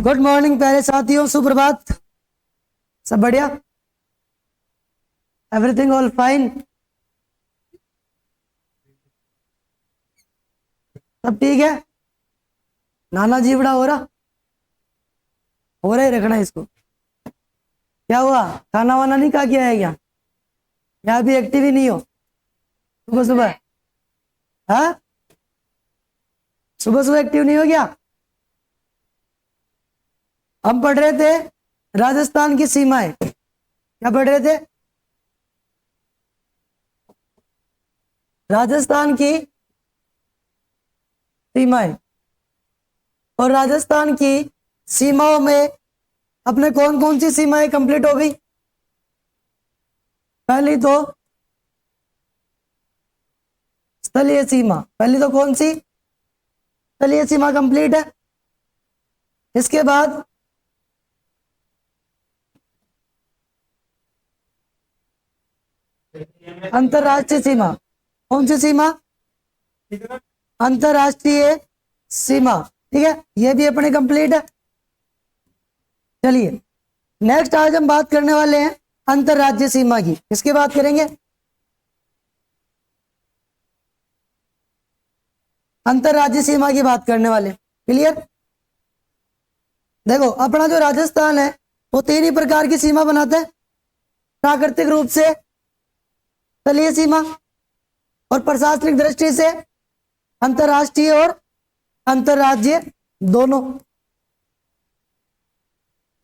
Good morning प्यारे साथियों, सुप्रभात। सब बढ़िया, एवरीथिंग ऑल फाइन, सब ठीक है। नाना जीवड़ा हो रहा ही रखना इसको। क्या हुआ, खाना वाना नहीं खा के आया क्या? यहाँ भी एक्टिव ही नहीं हो सुबह सुबह? हाँ, सुबह सुबह एक्टिव नहीं हो गया? हम पढ़ रहे थे राजस्थान की सीमाएं। क्या पढ़ रहे थे? राजस्थान की सीमाएं। और राजस्थान की सीमाओं में अपने कौन कौन सी सीमाएं कंप्लीट हो गई? पहली तो स्थलीय सीमा। पहली तो कौन सी? स्थलीय सीमा कंप्लीट है। इसके बाद अंतरराष्ट्रीय सीमा। कौन सी सीमा? अंतरराष्ट्रीय सीमा। ठीक है, ये भी अपने कंप्लीट है। चलिए नेक्स्ट आज हम बात करने वाले हैं अंतरराज्य सीमा की। किसकी बात करेंगे? अंतरराज्य सीमा की बात करने वाले। क्लियर? देखो, अपना जो राजस्थान है वो तीन ही प्रकार की सीमा बनाता है। प्राकृतिक रूप से स्थलीय सीमा, और प्रशासनिक दृष्टि से अंतरराष्ट्रीय और अंतरराज्य दोनों।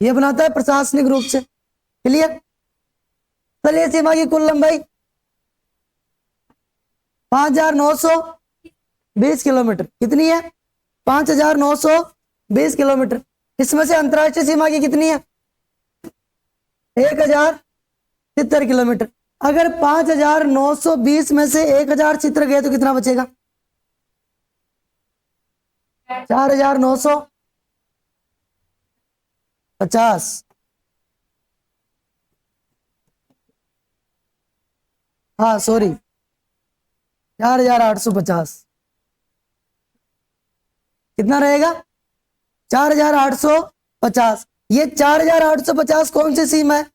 यह बनाता है प्रशासनिक रूप से। क्लियर? स्थलीय सीमा की कुल लंबाई 5920 किलोमीटर। कितनी है? 5920 किलोमीटर। इसमें से अंतरराष्ट्रीय सीमा की कितनी है? 1070 किलोमीटर। अगर 5920 में से 1070 गए तो कितना बचेगा? 4950। हाँ सॉरी, 4850। कितना रहेगा? 4850। ये 4850 कौन सी सीमा है?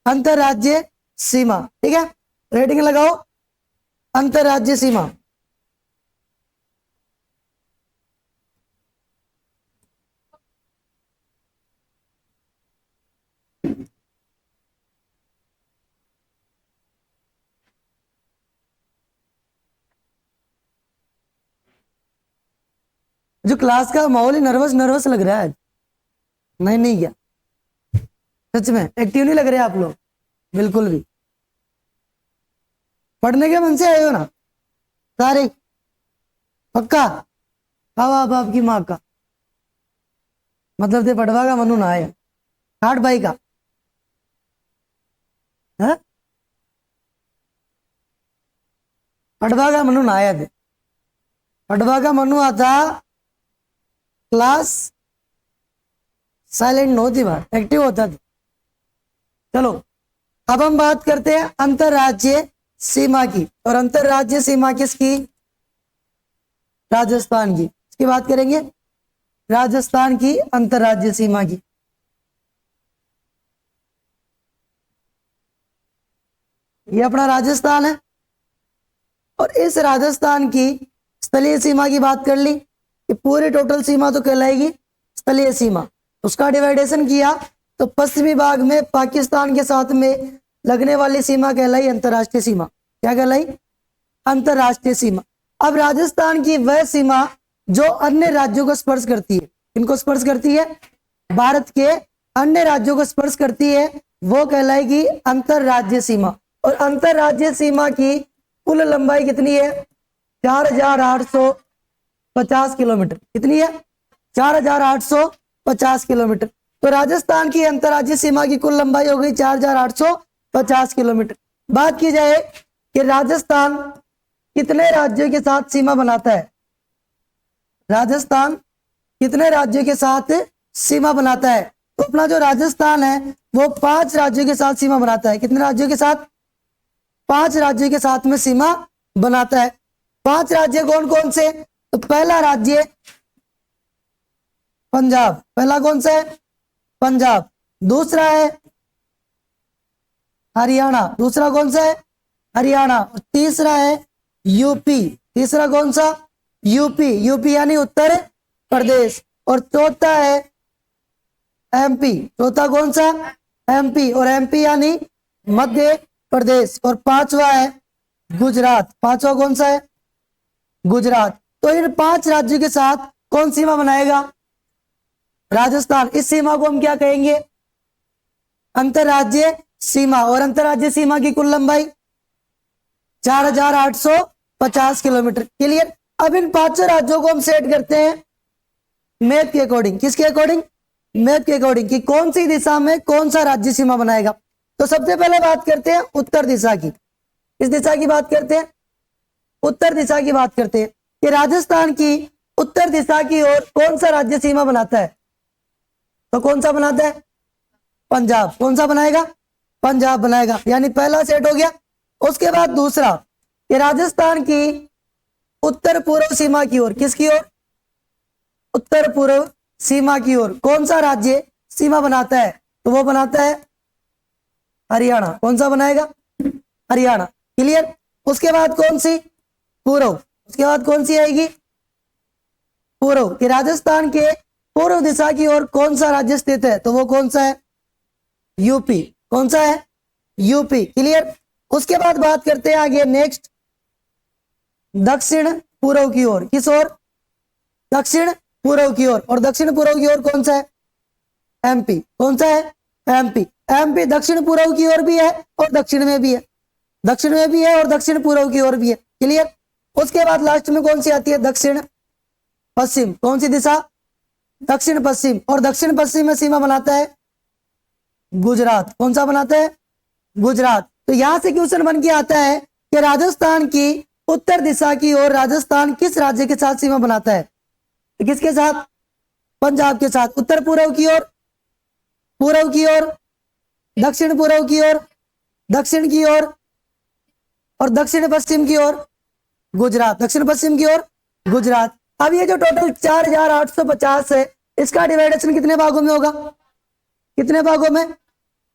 अंतरराज्य सीमा। ठीक है, रेटिंग लगाओ। अंतरराज्य सीमा। जो क्लास का माहौल ही नर्वस नर्वस लग रहा है। नहीं क्या सच में एक्टिव नहीं लग रहे आप लोग बिल्कुल भी? पढ़ने के मन से आए हो ना सारे? पक्का? हाँ, आपकी माँ का मतलब थे पढ़वा का मनु ना आया। ठाठ भाई का है? पढ़वा का मनु ना आया थे। पढ़वा का मनु आता क्लास साइलेंट न होती, बात एक्टिव होता था। चलो अब हम बात करते हैं अंतरराज्य सीमा की। और अंतरराज्य सीमा किसकी? राजस्थान की। इसकी बात करेंगे, राजस्थान की अंतरराज्य सीमा की। ये अपना राजस्थान है, और इस राजस्थान की स्थलीय सीमा की बात कर ली कि पूरी टोटल सीमा तो कहलाएगी स्थलीय सीमा। उसका डिवाइडेशन किया तो पश्चिमी भाग में पाकिस्तान के साथ में लगने वाली सीमा कहलाई अंतरराष्ट्रीय सीमा। क्या कहलाई? अंतरराष्ट्रीय सीमा। अब राजस्थान की वह सीमा जो अन्य राज्यों को स्पर्श करती है। इनको स्पर्श करती है? भारत के अन्य राज्यों को स्पर्श करती है, वो कहलाएगी अंतरराज्य सीमा। और अंतरराज्य सीमा की कुल लंबाई कितनी है? 4850 किलोमीटर। कितनी है? 4850 किलोमीटर। तो राजस्थान की अंतरराज्य सीमा की कुल लंबाई हो गई 4850 किलोमीटर। बात की जाए कि राजस्थान कितने राज्यों के साथ सीमा बनाता है? राजस्थान कितने राज्यों के साथ सीमा बनाता है? तो अपना जो राजस्थान है वो 5 राज्यों के साथ सीमा बनाता है। कितने राज्यों के साथ? 5 राज्यों के साथ में सीमा बनाता है। 5 राज्य कौन कौन से? तो पहला राज्य पंजाब, पहला कौन सा है? पंजाब। दूसरा है हरियाणा, दूसरा कौन सा है? हरियाणा। तीसरा है यूपी, तीसरा कौन सा? यूपी, यूपी यानी उत्तर प्रदेश। और चौथा है एमपी, चौथा कौन सा? एमपी, और एमपी यानी मध्य प्रदेश। और पांचवा है गुजरात, पांचवा कौन सा है? गुजरात। तो इन 5 राज्यों के साथ कौन सीमा बनाएगा? राजस्थान। इस सीमा को हम क्या कहेंगे? अंतरराज्यीय सीमा। और अंतरराज्यीय सीमा की कुल लंबाई 4850 किलोमीटर। क्लियर। अब इन 5 राज्यों को हम सेट करते हैं मैप के अकॉर्डिंग। किसके अकॉर्डिंग? मैप के अकॉर्डिंग कि कौन सी दिशा में कौन सा राज्य सीमा बनाएगा। तो सबसे पहले बात करते हैं उत्तर दिशा की। किस दिशा की बात करते हैं? उत्तर दिशा की बात करते हैं कि राजस्थान की उत्तर दिशा की ओर कौन सा राज्य सीमा बनाता है? तो कौन सा बनाता है? पंजाब। कौन सा बनाएगा? पंजाब बनाएगा। यानी पहला सेट हो गया। उसके बाद दूसरा कि राजस्थान की उत्तर पूर्व सीमा की ओर, किसकी ओर? उत्तर पूर्व सीमा की ओर कौन सा राज्य सीमा बनाता है? तो वो बनाता है हरियाणा। कौन सा बनाएगा? हरियाणा। क्लियर। उसके बाद कौन सी? पूर्व। उसके बाद कौन सी आएगी? पूर्व। कि राजस्थान के पूर्व दिशा की ओर कौन सा राज्य स्थित है? तो वो कौन सा है? यूपी। कौन सा है? यूपी। क्लियर। उसके बाद बात करते हैं आगे नेक्स्ट दक्षिण पूर्व की ओर। किस ओर? दक्षिण पूर्व की ओर। और दक्षिण पूर्व की ओर कौन सा है? एमपी। कौन सा है? एमपी। एमपी दक्षिण पूर्व की ओर भी है और दक्षिण में भी है, दक्षिण में भी है और दक्षिण पूर्व की ओर भी है। क्लियर। उसके बाद लास्ट में कौन सी आती है? दक्षिण पश्चिम। कौन सी दिशा? दक्षिण पश्चिम। और दक्षिण पश्चिम में सीमा बनाता है गुजरात। कौन सा बनाता है? गुजरात। तो यहां से क्वेश्चन बन के आता है कि राजस्थान की उत्तर दिशा की ओर राजस्थान किस राज्य के साथ सीमा बनाता है? तो किसके साथ? पंजाब के साथ। उत्तर पूर्व की ओर, पूर्व की ओर, दक्षिण पूर्व की ओर, दक्षिण की ओर, और दक्षिण पश्चिम की ओर गुजरात। दक्षिण पश्चिम की ओर गुजरात। अब ये जो टोटल 4850 है, इसका डिवाइडेशन कितने भागों में होगा? कितने भागों में?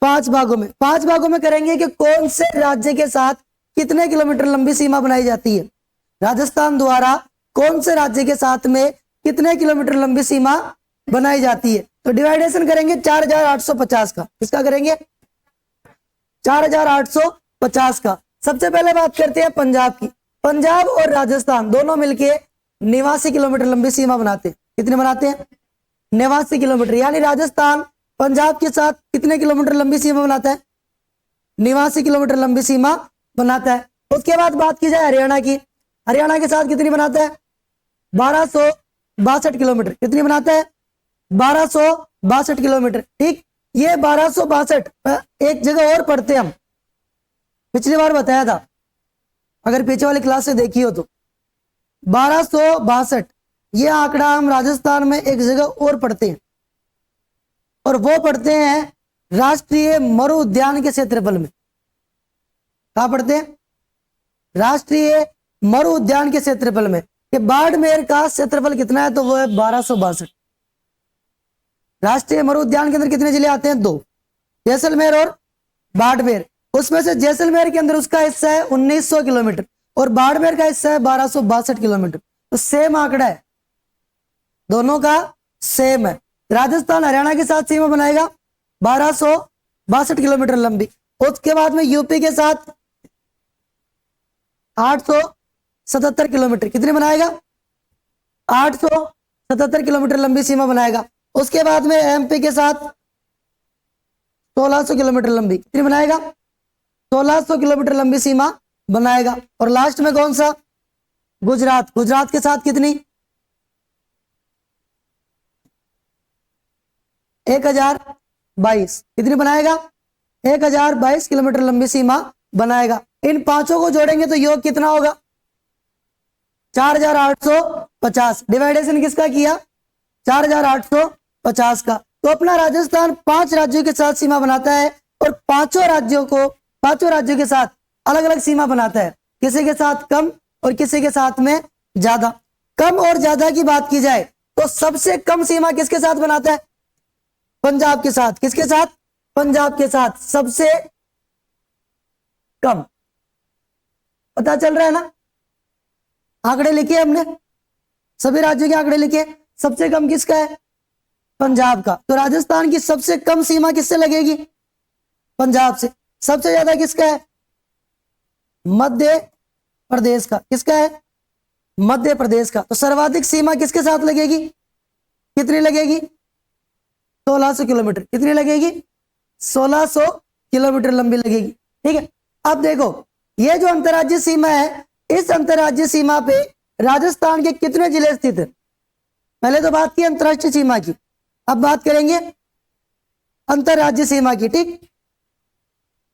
5 भागों में। 5 भागों में करेंगे कि कौन से राज्य के साथ कितने किलोमीटर लंबी सीमा बनाई जाती है। राजस्थान द्वारा कौन से राज्य के साथ में कितने किलोमीटर लंबी सीमा बनाई जाती है। तो डिवाइडेशन करेंगे 4850 का। किसका करेंगे? 4850 का। सबसे पहले बात करते हैं पंजाब की। पंजाब और राजस्थान दोनों मिलके 89 किलोमीटर लंबी सीमा बनाते हैं। कितने बनाते हैं? 89 किलोमीटर। यानी राजस्थान पंजाब के साथ कितने किलोमीटर लंबी सीमा बनाता है? 89 किलोमीटर लंबी सीमा बनाता है। उसके बाद बात की जाए हरियाणा की। हरियाणा के साथ कितनी बनाता है? 1262 किलोमीटर। कितनी बनाता है? 1262 किलोमीटर। ठीक। ये 1262 एक जगह और पढ़ते हम, पिछली बार बताया था, अगर पीछे वाली क्लास से देखी हो तो। 1262 ये आंकड़ा हम राजस्थान में एक जगह और पढ़ते हैं, और वो पढ़ते हैं राष्ट्रीय मरु उद्यान के क्षेत्रफल में। कहा पढ़ते हैं? राष्ट्रीय मरु उद्यान के क्षेत्रफल में। कि बाड़मेर का क्षेत्रफल कितना है? तो वो है 1262। राष्ट्रीय मरु उद्यान के अंदर कितने जिले आते हैं? 2, जैसलमेर और बाड़मेर। उसमें से जैसलमेर के अंदर उसका हिस्सा है 1900 किलोमीटर और बाड़मेर का हिस्सा है 1262 किलोमीटर। तो सेम आंकड़ा है, दोनों का सेम है। राजस्थान हरियाणा के साथ सीमा बनाएगा 1262 किलोमीटर लंबी। उसके बाद में यूपी के साथ 877 किलोमीटर। कितनी बनाएगा? 877 किलोमीटर लंबी सीमा बनाएगा। उसके बाद में एमपी के साथ 1600 किलोमीटर लंबी। कितनी बनाएगा? 1600 किलोमीटर लंबी सीमा बनाएगा। और लास्ट में कौन सा? गुजरात। गुजरात के साथ कितनी? 1022। कितनी बनाएगा? 1022 किलोमीटर लंबी सीमा बनाएगा। इन पांचों को जोड़ेंगे तो योग कितना होगा? 4850। डिवाइडेशन किसका किया? 4850 का। तो अपना राजस्थान 5 राज्यों के साथ सीमा बनाता है और पांचों राज्यों के साथ अलग अलग सीमा बनाता है। किसी के साथ कम और किसी के साथ में ज्यादा। कम और ज्यादा की बात की जाए तो सबसे कम सीमा किसके साथ बनाता है? पंजाब के साथ। किसके साथ? पंजाब के साथ सबसे कम। पता चल रहा है ना? आंकड़े लिखे हमने, सभी राज्यों के आंकड़े लिखे। सबसे कम किसका है? पंजाब का। तो राजस्थान की सबसे कम सीमा किससे लगेगी? पंजाब से। सबसे ज्यादा किसका है? मध्य प्रदेश का। किसका है? मध्य प्रदेश का। तो सर्वाधिक सीमा किसके साथ लगेगी? कितनी लगेगी? 1600 किलोमीटर। कितनी लगेगी? 1600 किलोमीटर लंबी लगेगी। ठीक है, अब देखो ये जो अंतर्राज्यीय सीमा है, इस अंतर्राज्यीय सीमा पे राजस्थान के कितने जिले स्थित है? पहले तो बात की अंतर्राष्ट्रीय सीमा की, अब बात करेंगे अंतर्राज्यीय सीमा की। ठीक,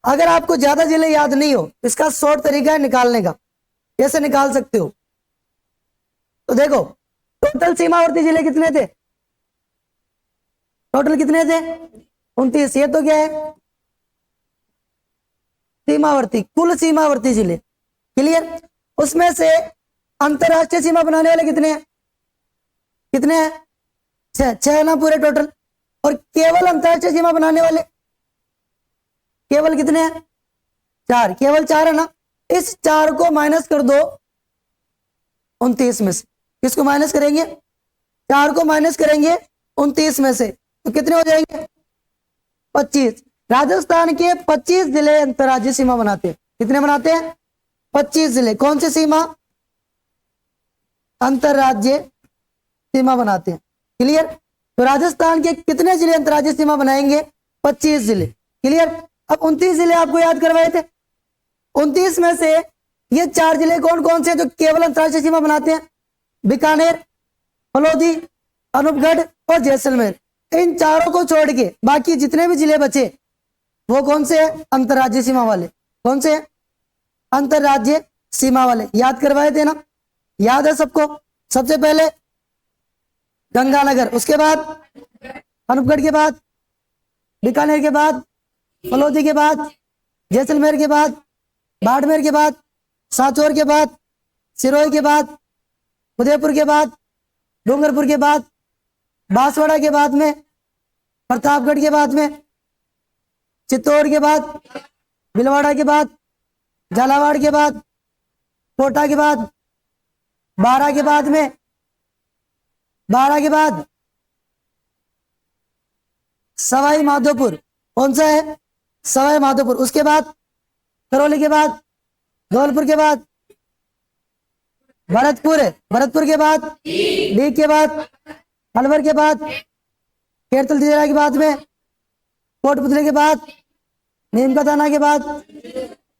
अगर आपको ज्यादा जिले याद नहीं हो, इसका शॉर्ट तरीका है निकालने का, कैसे निकाल सकते हो? तो देखो टोटल सीमावर्ती जिले कितने थे? टोटल कितने थे? 29। ये तो क्या है? सीमावर्ती, कुल सीमावर्ती जिले। क्लियर? उसमें से अंतरराष्ट्रीय सीमा बनाने वाले कितने हैं? कितने हैं? 6 है ना पूरे टोटल। और केवल अंतरराष्ट्रीय सीमा बनाने वाले केवल कितने हैं? 4। केवल 4 है ना। इस 4 को माइनस कर दो 29 में से। किसको माइनस करेंगे? 4 को माइनस करेंगे 29 में से, तो कितने हो जाएंगे? 25। राजस्थान के 25 जिले अंतर्राज्यीय सीमा बनाते हैं। कितने बनाते हैं? 25 जिले। कौन सी सीमा? अंतर्राज्यीय सीमा बनाते हैं। क्लियर? तो राजस्थान के कितने जिले अंतर्राज्यीय सीमा बनाएंगे? 25 जिले। क्लियर? अब 29 जिले आपको याद करवाए थे। 29 में से ये 4 जिले कौन कौन से जो केवल अंतर्राष्ट्रीय सीमा बनाते हैं? बीकानेर, फलोदी, अनूपगढ़ और जैसलमेर। इन चारों को छोड़ के बाकी जितने भी जिले बचे वो कौन से हैं? अंतर्राज्यीय सीमा वाले। कौन से हैं? अंतर्राज्यीय सीमा वाले। याद करवाए थे ना? याद है सबको? सबसे पहले गंगानगर, उसके बाद अनूपगढ़ के बाद बीकानेर के बाद फलोदी के बाद जैसलमेर के बाद बाड़मेर के बाद सांचौर के बाद सिरोही के बाद उदयपुर के बाद डूंगरपुर के बाद बांसवाड़ा के बाद में प्रतापगढ़ के बाद में चित्तौड़ के बाद भीलवाड़ा के बाद झालावाड़ के बाद कोटा के बाद बारा के बाद में सवाई माधोपुर। कौन सा है? सवाई माधोपुर। उसके बाद करौली के बाद धौलपुर के बाद भरतपुर है। भरतपुर के बाद डीग के बाद अलवर के बाद केरतल तिजरा के बाद में कोटपुतली के बाद नीमकाथाना के बाद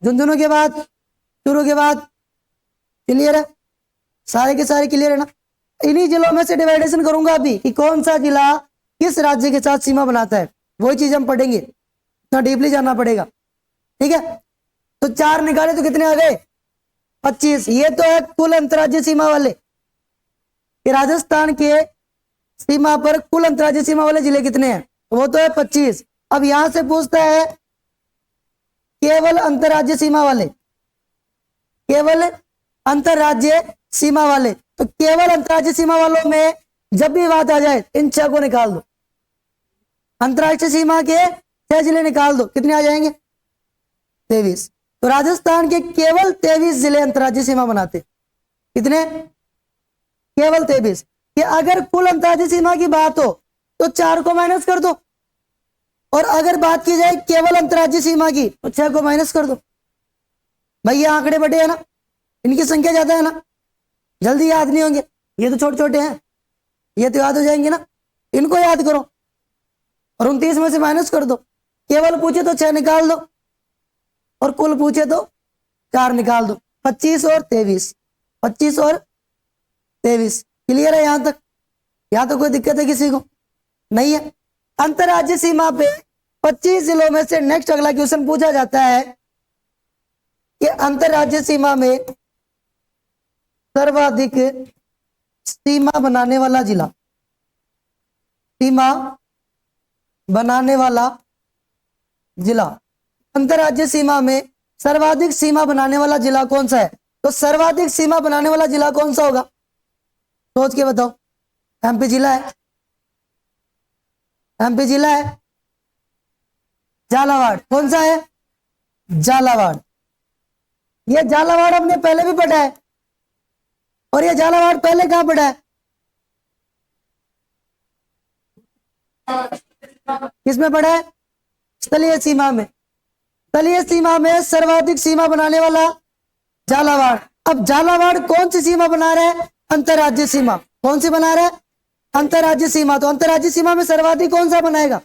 झुंझुनू के बाद चूरू के बाद। क्लियर है? सारे के सारे क्लियर है ना? इन्हीं जिलों में से डिवाइडेशन करूंगा अभी कि कौन सा जिला किस राज्य के साथ सीमा बनाता है, वही चीज हम पढ़ेंगे। इतना डीपली जाना पड़ेगा। ठीक है, तो 4 निकाले तो कितने आ गए? 25। ये तो है कुल अंतर्राज्यीय सीमा वाले कि राजस्थान के सीमा पर कुल अंतर्राज्यीय सीमा वाले जिले कितने हैं? वो तो है 25। अब यहां से पूछता है केवल अंतर्राज्यीय सीमा वाले। केवल अंतर्राज्यीय सीमा वाले, तो केवल अंतर्राज्यीय सीमा वालों में जब भी बात आ जाए इन 6 को निकाल दो। अंतर्राष्ट्रीय सीमा के 6 जिले निकाल दो, कितने आ जाएंगे? 23। तो राजस्थान के केवल 23 जिले अंतर्राज्यीय सीमा बनाते। कितने? केवल 23। कि अगर कुल अंतर्राज्यीय सीमा की बात हो तो 4 को माइनस कर दो, और अगर बात की जाए केवल अंतर्राज्यीय सीमा की तो 6 को माइनस कर दो। भैया आंकड़े बड़े हैं ना, इनकी संख्या ज्यादा है ना, जल्दी याद नहीं होंगे। ये तो छोटे छोटे हैं, ये तो याद हो जाएंगे ना। इनको याद करो और 29 में से माइनस कर दो। केवल पूछे तो 6 निकाल दो और कुल पूछे तो 4 निकाल दो। 25 और 23, 25 और 23। क्लियर है यहां तक? यहां तो कोई दिक्कत है किसी को? नहीं है। अंतर्राज्यीय सीमा पे 25 जिलों में से नेक्स्ट अगला क्वेश्चन पूछा जाता है कि अंतर्राज्यीय सीमा में सर्वाधिक सीमा बनाने वाला जिला। सीमा बनाने वाला जिला, अंतर्राज्यीय सीमा में सर्वाधिक सीमा बनाने वाला जिला कौन सा है? तो सर्वाधिक सीमा बनाने वाला जिला कौन सा होगा? सोच के बताओ। एमपी जिला है, एमपी जिला है। झालावाड़ कौन सा है? झालावाड़। ये झालावाड़ हमने पहले भी पढ़ा है, और ये झालावाड़ पहले कहां पढ़ा है? किसमें पढ़ा है? स्थलीय सीमा में। स्थलीय सीमा में सर्वाधिक सीमा बनाने वाला झालावाड़। अब झालावाड़ कौन सी सीमा बना रहा है? अंतरराज्यीय सीमा। कौन सी बना रहा है? अंतरराज्यीय सीमा। तो अंतरराज्यीय सीमा में सर्वाधिक कौन सा बनाएगा?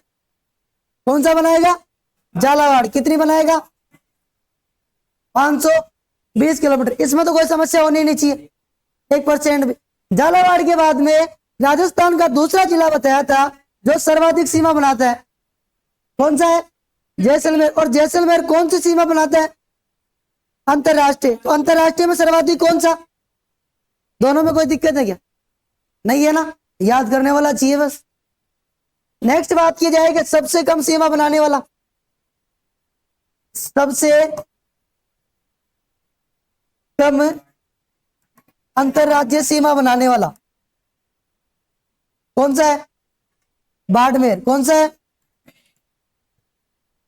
कौन सा बनाएगा? झालावाड़। कितनी बनाएगा? 520 किलोमीटर। इसमें तो कोई समस्या होनी नहीं चाहिए 1% भी। झालावाड़ के बाद में राजस्थान का दूसरा जिला बताया था जो सर्वाधिक सीमा बनाता है, कौन सा है? जैसलमेर। और जैसलमेर कौन सी सीमा बनाता है? अंतरराष्ट्रीय। तो अंतरराष्ट्रीय में सर्वाधिक कौन सा? दोनों में कोई दिक्कत है क्या? नहीं है ना, याद करने वाला चाहिए बस। नेक्स्ट बात की जाएगी सबसे कम सीमा बनाने वाला। सबसे कम अंतरराज्यीय सीमा बनाने वाला कौन सा है? बाड़मेर। कौन सा है?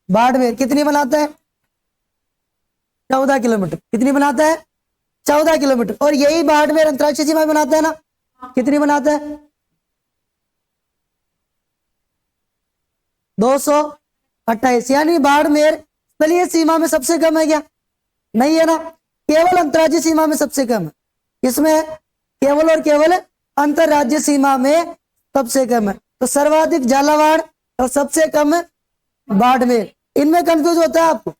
बाड़मेर। कितनी बनाता है? 14 किलोमीटर। कितनी बनाता है? 14 किलोमीटर। और यही बाड़मेर अंतरराष्ट्रीय सीमा बनाता है ना, कितनी बनाता है? 228। यानी बाड़मेर स्थलीय सीमा में सबसे कम है क्या? नहीं है ना, केवल अंतरराज्यीय सीमा में सबसे कम है। इसमें केवल और केवल अंतरराज्यीय सीमा में सबसे कम है। तो सर्वाधिक झालावाड़ और सबसे कम बाड़मेर। इनमें कंफ्यूज होता है आपको,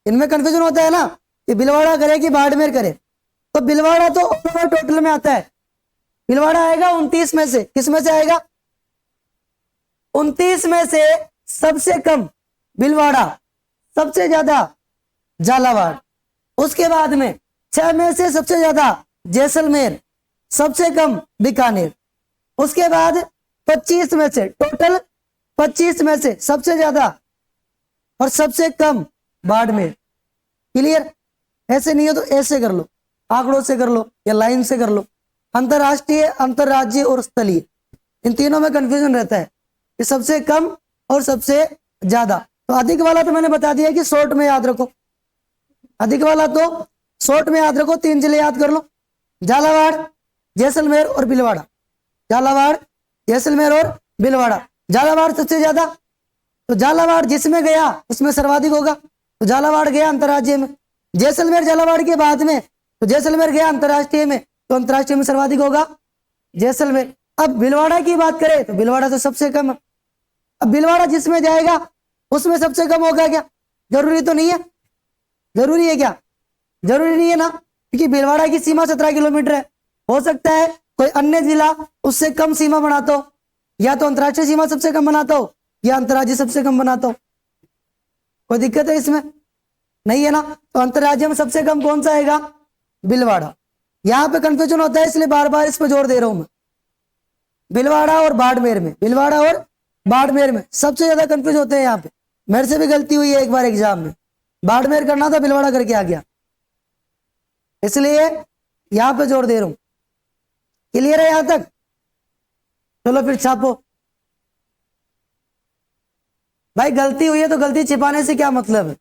इनमें कंफ्यूजन होता है ना कि भीलवाड़ा करे कि बाड़मेर करे। तो भीलवाड़ा तो ओवरऑल टोटल में आता है। भीलवाड़ा आएगा 29 में से। किस में से आएगा? 29 में से सबसे कम भीलवाड़ा, सबसे ज्यादा झालावाड़। उसके बाद में 6 में से सबसे ज्यादा जैसलमेर, सबसे कम बीकानेर। उसके बाद 25 में से, टोटल 25 में से सबसे ज्यादा और सबसे कम बाड़मेर। क्लियर? ऐसे नहीं हो तो ऐसे कर लो, आंकड़ों से कर लो या लाइन से कर लो। अंतरराष्ट्रीय, अंतरराज्यीय और स्थलीय, इन तीनों में कंफ्यूजन रहता है कि सबसे कम और सबसे ज्यादा। तो अधिक वाला तो मैंने बता दिया कि शॉर्ट में याद रखो। अधिक वाला तो शॉर्ट में याद रखो, 3 जिले याद कर लो, झालावाड़, जैसलमेर और भीलवाड़ा। झालावाड़, जैसलमेर और भीलवाड़ा। झालावाड़ सबसे ज्यादा, तो झालावाड़ जिसमें गया उसमें सर्वाधिक होगा, तो झालावाड़ गया अंतरराज्यीय में। जैसलमेर झालावाड़ के बाद में, तो जैसलमेर गया अंतरराष्ट्रीय में, तो अंतरराष्ट्रीय में सर्वाधिक होगा जैसलमेर। अब भीलवाड़ा की बात करें तो भीलवाड़ा तो सबसे कम है। अब भीलवाड़ा जिसमें जाएगा उसमें सबसे कम होगा क्या? जरूरी तो नहीं है। जरूरी है क्या? जरूरी नहीं है ना, क्योंकि भीलवाड़ा की सीमा 17 किलोमीटर है। हो सकता है कोई अन्य जिला उससे कम सीमा बनाता हो, या तो अंतरराष्ट्रीय सीमा सबसे कम बनाता हो या अंतरराज्यीय सबसे कम बनाता हो। कोई दिक्कत है इसमें? नहीं है ना। तो अंतरराज्यीय में सबसे कम कौन सा आएगा? भीलवाड़ा। यहां पे कंफ्यूजन होता है इसलिए बार बार इस पर जोर दे रहा हूं मैं। भीलवाड़ा और बाड़मेर में, भीलवाड़ा और बाड़मेर में सबसे ज्यादा कंफ्यूज होते हैं यहाँ पे। मेरे से भी गलती हुई है एक बार एग्जाम में, बाड़मेर करना था, भीलवाड़ा करके आ गया, इसलिए यहां पे जोर दे रहा हूं। क्लियर है यहां तक? चलो फिर छापो। भाई गलती हुई है तो गलती छिपाने से क्या मतलब है?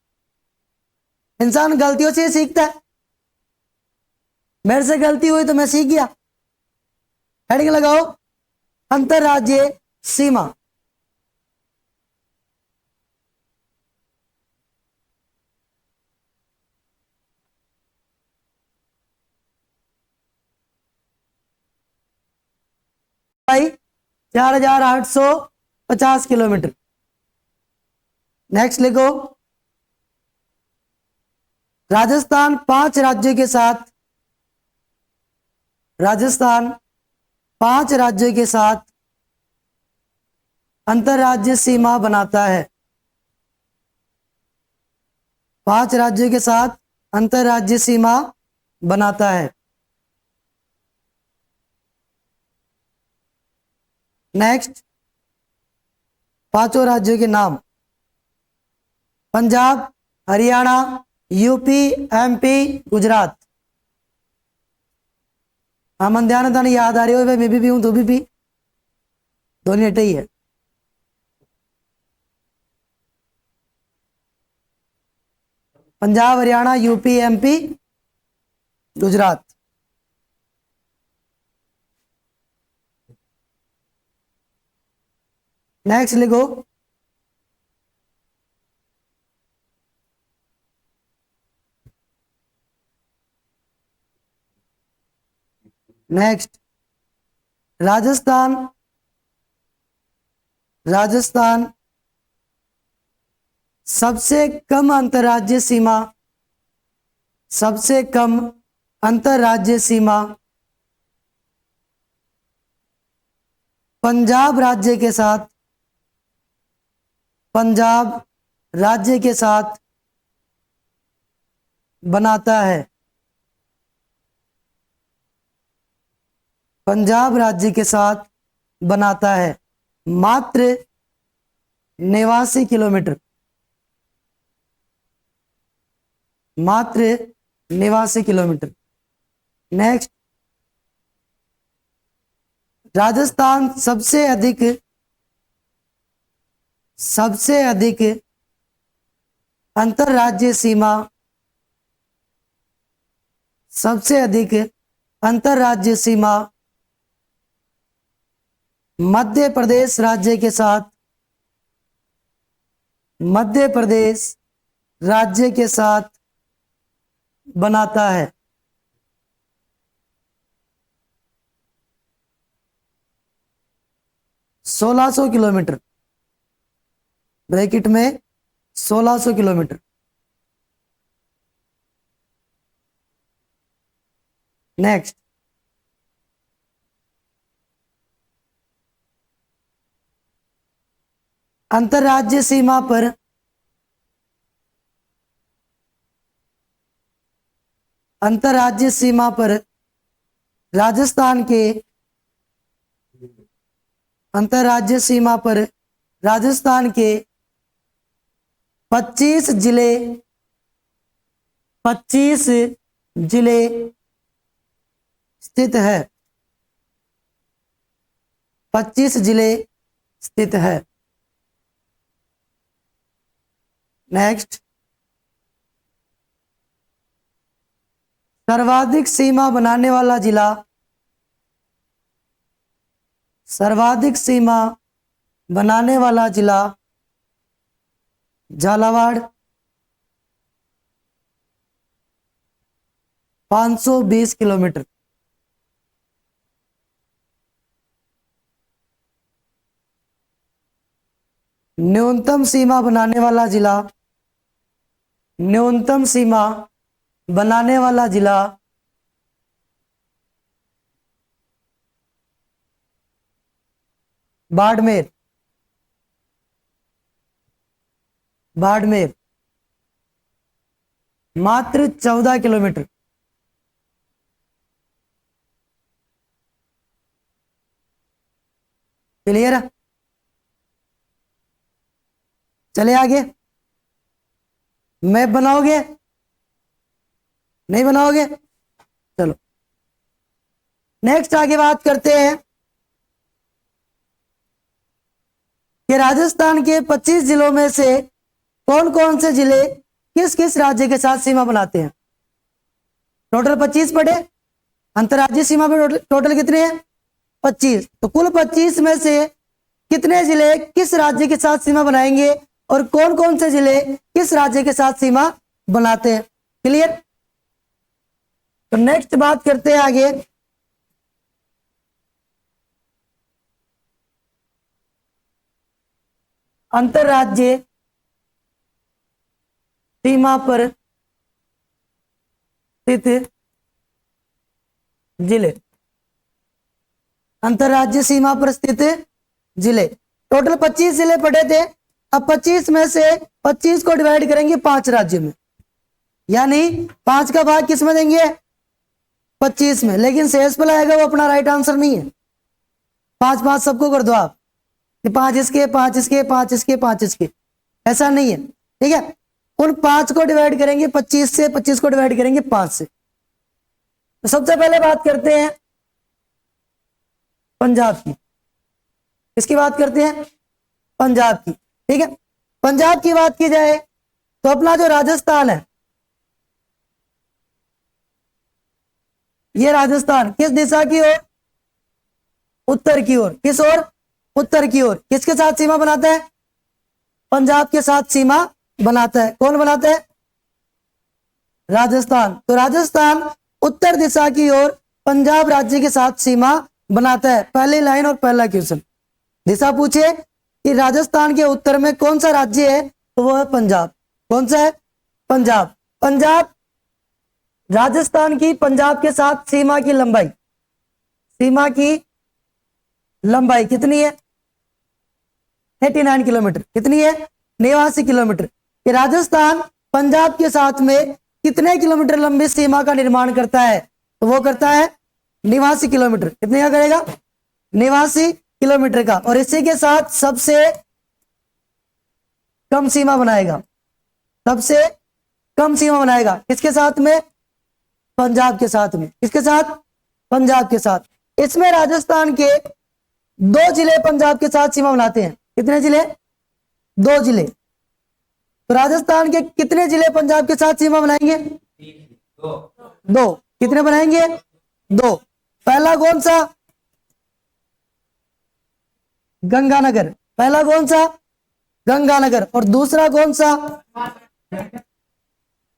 इंसान गलतियों से सीखता है। मेरे से गलती हुई तो मैं सीख गया। हेडिंग लगाओ, अंतरराज्यीय सीमा। भाई 4850 किलोमीटर। नेक्स्ट लिखो, राजस्थान 5 राज्यों के साथ, राजस्थान 5 राज्यों के साथ अंतरराज्यीय सीमा बनाता है। 5 राज्यों के साथ अंतरराज्यीय सीमा बनाता है। नेक्स्ट, 5 राज्यों के नाम, पंजाब, हरियाणा, यूपी, एमपी, गुजरात। अमन ध्यान था, याद आ रही हो भाई, मैं भी हूं, तू भी। दोनों ही है। Punjab, Haryana, UP, MP, Gujarat. Next लिखो, नेक्स्ट राजस्थान। राजस्थान सबसे कम अंतर्राज्यीय सीमा, सबसे कम अंतर्राज्यीय सीमा पंजाब राज्य के साथ, पंजाब राज्य के साथ बनाता है। पंजाब राज्य के साथ बनाता है, मात्र 89 किलोमीटर, मात्र 89 किलोमीटर। नेक्स्ट, राजस्थान सबसे अधिक अंतर्राज्यीय सीमा, सबसे अधिक अंतर्राज्यीय सीमा मध्य प्रदेश राज्य के साथ, मध्य प्रदेश राज्य के साथ बनाता है। सोलह 1600 किलोमीटर, ब्रैकेट में 1600 किलोमीटर। नेक्स्ट, अंतर्राज्यीय सीमा पर अंतर्राज्यीय सीमा पर राजस्थान के अंतर्राज्यीय सीमा पर राजस्थान के 25 जिले, 25 जिले स्थित है, 25 जिले स्थित है। नेक्स्ट, सर्वाधिक सीमा बनाने वाला जिला, सर्वाधिक सीमा बनाने वाला जिला झालावाड़, 520 किलोमीटर। न्यूनतम सीमा बनाने वाला जिला, न्यूनतम सीमा बनाने वाला जिला बाड़मेर, बाड़मेर, मात्र 14 किलोमीटर। क्लियर? चले आगे। मैप बनाओगे? नहीं बनाओगे? चलो नेक्स्ट आगे बात करते हैं कि राजस्थान के 25 जिलों में से कौन कौन से जिले किस किस राज्य के साथ सीमा बनाते हैं। टोटल 25 पड़े, अंतर्राज्यीय सीमा पे टोटल कितने हैं? 25। तो कुल 25 में से कितने जिले किस राज्य के साथ सीमा बनाएंगे और कौन कौन से जिले किस राज्य के साथ सीमा बनाते हैं। क्लियर? तो नेक्स्ट बात करते हैं आगे। अंतर्राज्यीय सीमा पर स्थित जिले, अंतर्राज्यीय सीमा पर स्थित जिले। टोटल 25 जिले पड़े थे। अब 25 में से 25 को डिवाइड करेंगे 5 राज्यों में, यानी 5 का भाग किस में देंगे? 25 में। लेकिन शेष पर आएगा वो अपना राइट आंसर नहीं है। 5 5 सबको कर दो आप, 5 इसके, 5 इसके, 5 इसके, 5 इसके, ऐसा नहीं है। ठीक है, उन 5 को डिवाइड करेंगे 25 से, 25 को डिवाइड करेंगे 5 से। तो सबसे पहले बात करते हैं पंजाब की। किसकी बात करते हैं? पंजाब की। ठीक है, पंजाब की बात की जाए तो अपना जो राजस्थान है, ये राजस्थान किस दिशा की ओर? उत्तर की ओर। किस ओर? उत्तर की ओर। किसके साथ सीमा बनाता है? पंजाब के साथ सीमा बनाता है। कौन बनाता है? राजस्थान। तो राजस्थान उत्तर दिशा की ओर पंजाब राज्य के साथ सीमा बनाता है। पहली लाइन और पहला क्वेश्चन। दिशा पूछे कि राजस्थान के उत्तर में कौन सा राज्य है, तो वो है पंजाब। कौन सा है? पंजाब। पंजाब राजस्थान की पंजाब के साथ सीमा की लंबाई, सीमा की लंबाई कितनी है? 89 किलोमीटर। कितनी है? 89 किलोमीटर। कि राजस्थान पंजाब के साथ में कितने किलोमीटर लंबी सीमा का निर्माण करता है, तो वो करता है 89 किलोमीटर। कितने का करेगा? 89 किलोमीटर का। और इसी के साथ सबसे कम सीमा बनाएगा, सबसे कम सीमा बनाएगा। किसके साथ में? पंजाब के साथ में। किसके साथ? पंजाब के साथ। इसमें राजस्थान के 2 जिले पंजाब के साथ सीमा बनाते हैं। कितने जिले? 2 जिले। तो राजस्थान के कितने जिले पंजाब के साथ सीमा बनाएंगे? 2। कितने बनाएंगे? 2। पहला कौन सा? गंगानगर। पहला कौन सा? गंगानगर। और दूसरा कौन सा?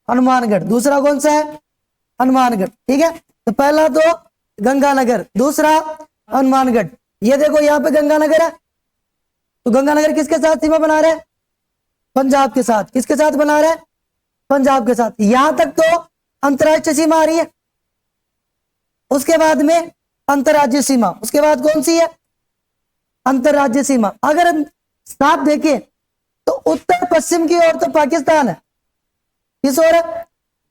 हनुमानगढ़। दूसरा कौन सा है? हनुमानगढ़। ठीक है, तो पहला तो गंगानगर, दूसरा हनुमानगढ़। ये देखो यहाँ पे गंगानगर है, तो गंगानगर किसके साथ सीमा बना रहा है? पंजाब के साथ। किसके साथ बना रहा है? पंजाब के साथ। यहां तक तो अंतरराष्ट्रीय सीमा आ रही है। उसके बाद में अंतरराज्यीय सीमा। उसके बाद कौन सी है? अंतरराज्यीय सीमा। अगर साफ देखें तो उत्तर पश्चिम की ओर तो पाकिस्तान है। किस ओर है?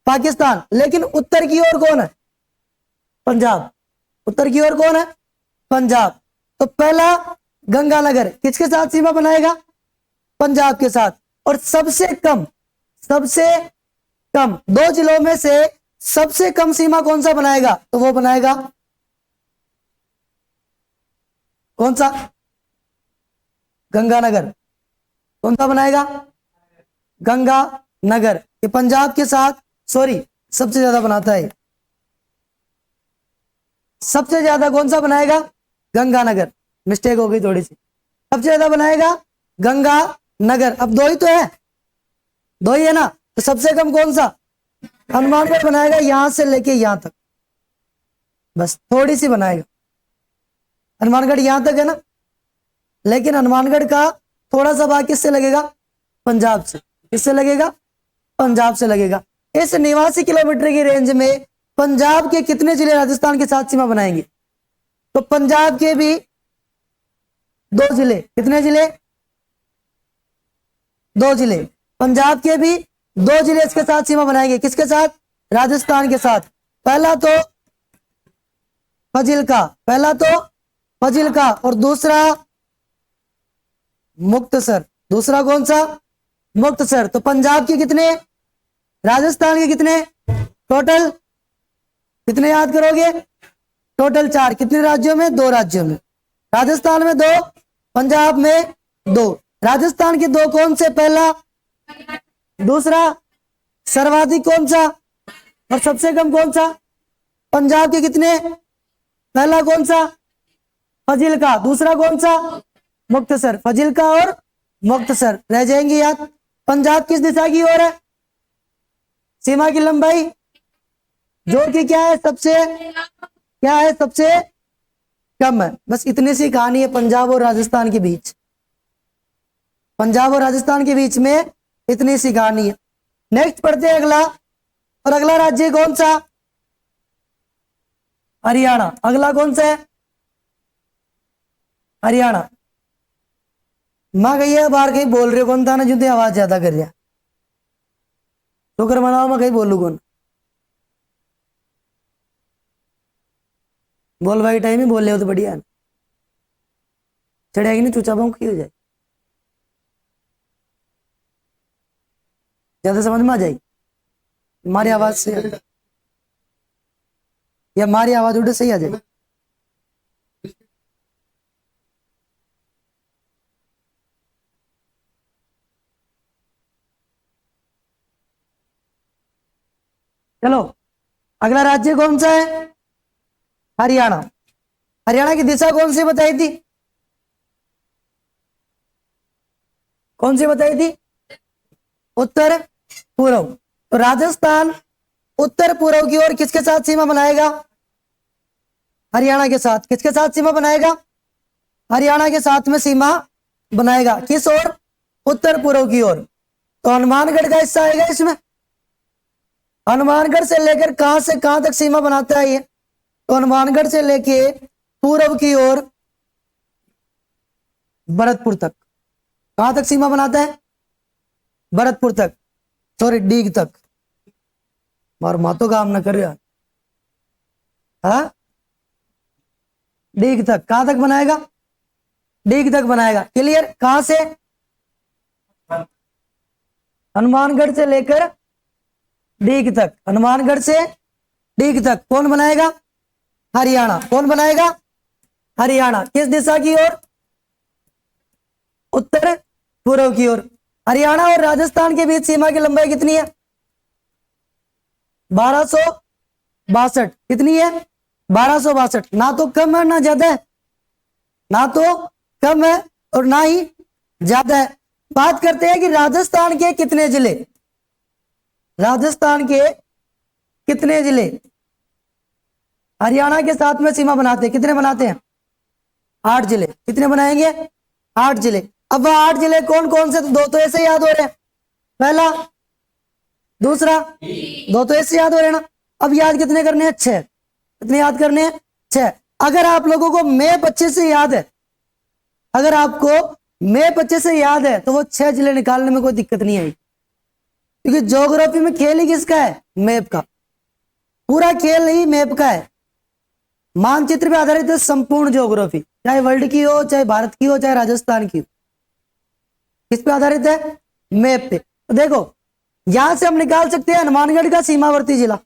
पाकिस्तान। लेकिन उत्तर की ओर कौन है? पंजाब। उत्तर की ओर कौन है? पंजाब। तो पहला गंगानगर किसके साथ सीमा बनाएगा? पंजाब के साथ। और सबसे कम 2 जिलों में से सबसे कम सीमा कौन सा बनाएगा, तो वो बनाएगा कौन सा? गंगानगर। कौन सा बनाएगा? गंगानगर। ये पंजाब के साथ, सॉरी, सबसे ज्यादा बनाता है। सबसे ज्यादा कौन सा बनाएगा? गंगानगर। मिस्टेक हो गई थोड़ी सी। सबसे ज्यादा बनाएगा गंगानगर। अब 2 ही तो है, 2 ही है ना, तो सबसे कम कौन सा? हनुमानगढ़ बनाएगा, यहां से लेके यहां तक, बस थोड़ी सी बनाएगा। हनुमानगढ़ यहां तक है ना, लेकिन हनुमानगढ़ का थोड़ा सा भाग किससे लगेगा? पंजाब से। किससे लगेगा? पंजाब से लगेगा। इस 89 किलोमीटर की रेंज में पंजाब के कितने जिले राजस्थान के साथ सीमा बनाएंगे? तो पंजाब के भी 2 जिले। कितने जिले? 2 जिले। पंजाब के भी 2 जिले इसके साथ सीमा बनाएंगे। किसके साथ? राजस्थान के साथ। पहला तो फजिल्का, पहला तो फजिल्का, और दूसरा मुक्तसर। दूसरा कौन सा? मुक्तसर। तो पंजाब के कितने? राजस्थान के कितने? टोटल कितने याद करोगे? टोटल 4। कितने राज्यों में? 2 राज्यों में। राजस्थान में 2, पंजाब में 2। राजस्थान के 2 कौन से? पहला, दूसरा। सर्वाधिक कौन सा और सबसे कम कौन सा? पंजाब के कितने? पहला कौन सा? फजिल्का। दूसरा कौन सा? मुक्तसर। फजिल्का और मुक्तसर रह जाएंगे याद। पंजाब किस दिशा की ओर है? सीमा की लंबाई जो कि क्या है? सबसे कम है। बस इतनी सी कहानी है पंजाब और राजस्थान के बीच। पंजाब और राजस्थान के बीच में इतनी सी कहानी है। नेक्स्ट पढ़ते हैं अगला। और अगला राज्य कौन सा? हरियाणा। अगला कौन सा है? हरियाणा। मां कही है बाहर कहीं बोल रहे हो कौन था ना, जुते आवाज ज्यादा कर रहा। शुक्र मनाओ मैं कहीं बोलू कौन। बोल भाई टाइम ही बोल रहे हो तो बढ़िया है। चढ़ेगी नहीं चूचा पाऊँ की हो जाए, ज्यादा समझ में आ जाएगी हमारी आवाज से, या हमारी आवाज उठे सही आ जाएगी। चलो अगला राज्य कौन सा है? हरियाणा। हरियाणा की दिशा कौन सी बताई थी? कौन सी बताई थी? उत्तर पूर्व। तो राजस्थान उत्तर पूर्व की ओर किसके साथ सीमा बनाएगा? हरियाणा के साथ। किसके साथ सीमा बनाएगा? हरियाणा के साथ में सीमा बनाएगा। किस ओर? उत्तर पूर्व की ओर। तो हनुमानगढ़ का हिस्सा आएगा इसमें। हनुमानगढ़ से लेकर कहां से कहां तक सीमा बनाता है ये? तो हनुमानगढ़ से लेके पूर्व की ओर भरतपुर तक। कहां तक सीमा बनाता है? भरतपुर तक, सॉरी डीग तक। मार मातो काम न कर रहा। हाँ, डीग तक। कहां तक बनाएगा? डीग तक बनाएगा। क्लियर? कहां से? हनुमानगढ़ से लेकर डीग तक। हनुमानगढ़ से डीग तक कौन बनाएगा? हरियाणा। कौन बनाएगा? हरियाणा। किस दिशा की ओर? उत्तर पूर्व की ओर। हरियाणा और राजस्थान के बीच सीमा की लंबाई कितनी है? 1262। कितनी है? 1262। ना तो कम है ना ज्यादा है, ना तो कम है और ना ही ज्यादा है। बात करते हैं कि राजस्थान के कितने जिले, राजस्थान के कितने जिले हरियाणा के साथ में सीमा बनाते हैं? कितने बनाते हैं? 8 जिले। कितने बनाएंगे? 8 जिले। अब वह 8 जिले कौन कौन से? तो दो तो ऐसे याद हो रहे हैं, पहला, दूसरा, दो तो ऐसे याद हो रहे हैं ना। अब याद कितने करने हैं? 6। कितने याद करने हैं? 6। अगर आप लोगों को मैप अच्छे से याद है, अगर आपको मैप अच्छे से याद है तो वो 6 जिले निकालने में कोई दिक्कत नहीं आई, क्योंकि ज्योग्राफी में खेल ही किसका है? मैप का। पूरा खेल ही मैप का है। मानचित्र पे आधारित है संपूर्ण ज्योग्राफी, चाहे वर्ल्ड की हो, चाहे भारत की हो, चाहे राजस्थान की हो। किस पे आधारित है? मैप पे। तो देखो यहां से हम निकाल सकते हैं हनुमानगढ़ का सीमावर्ती जिला,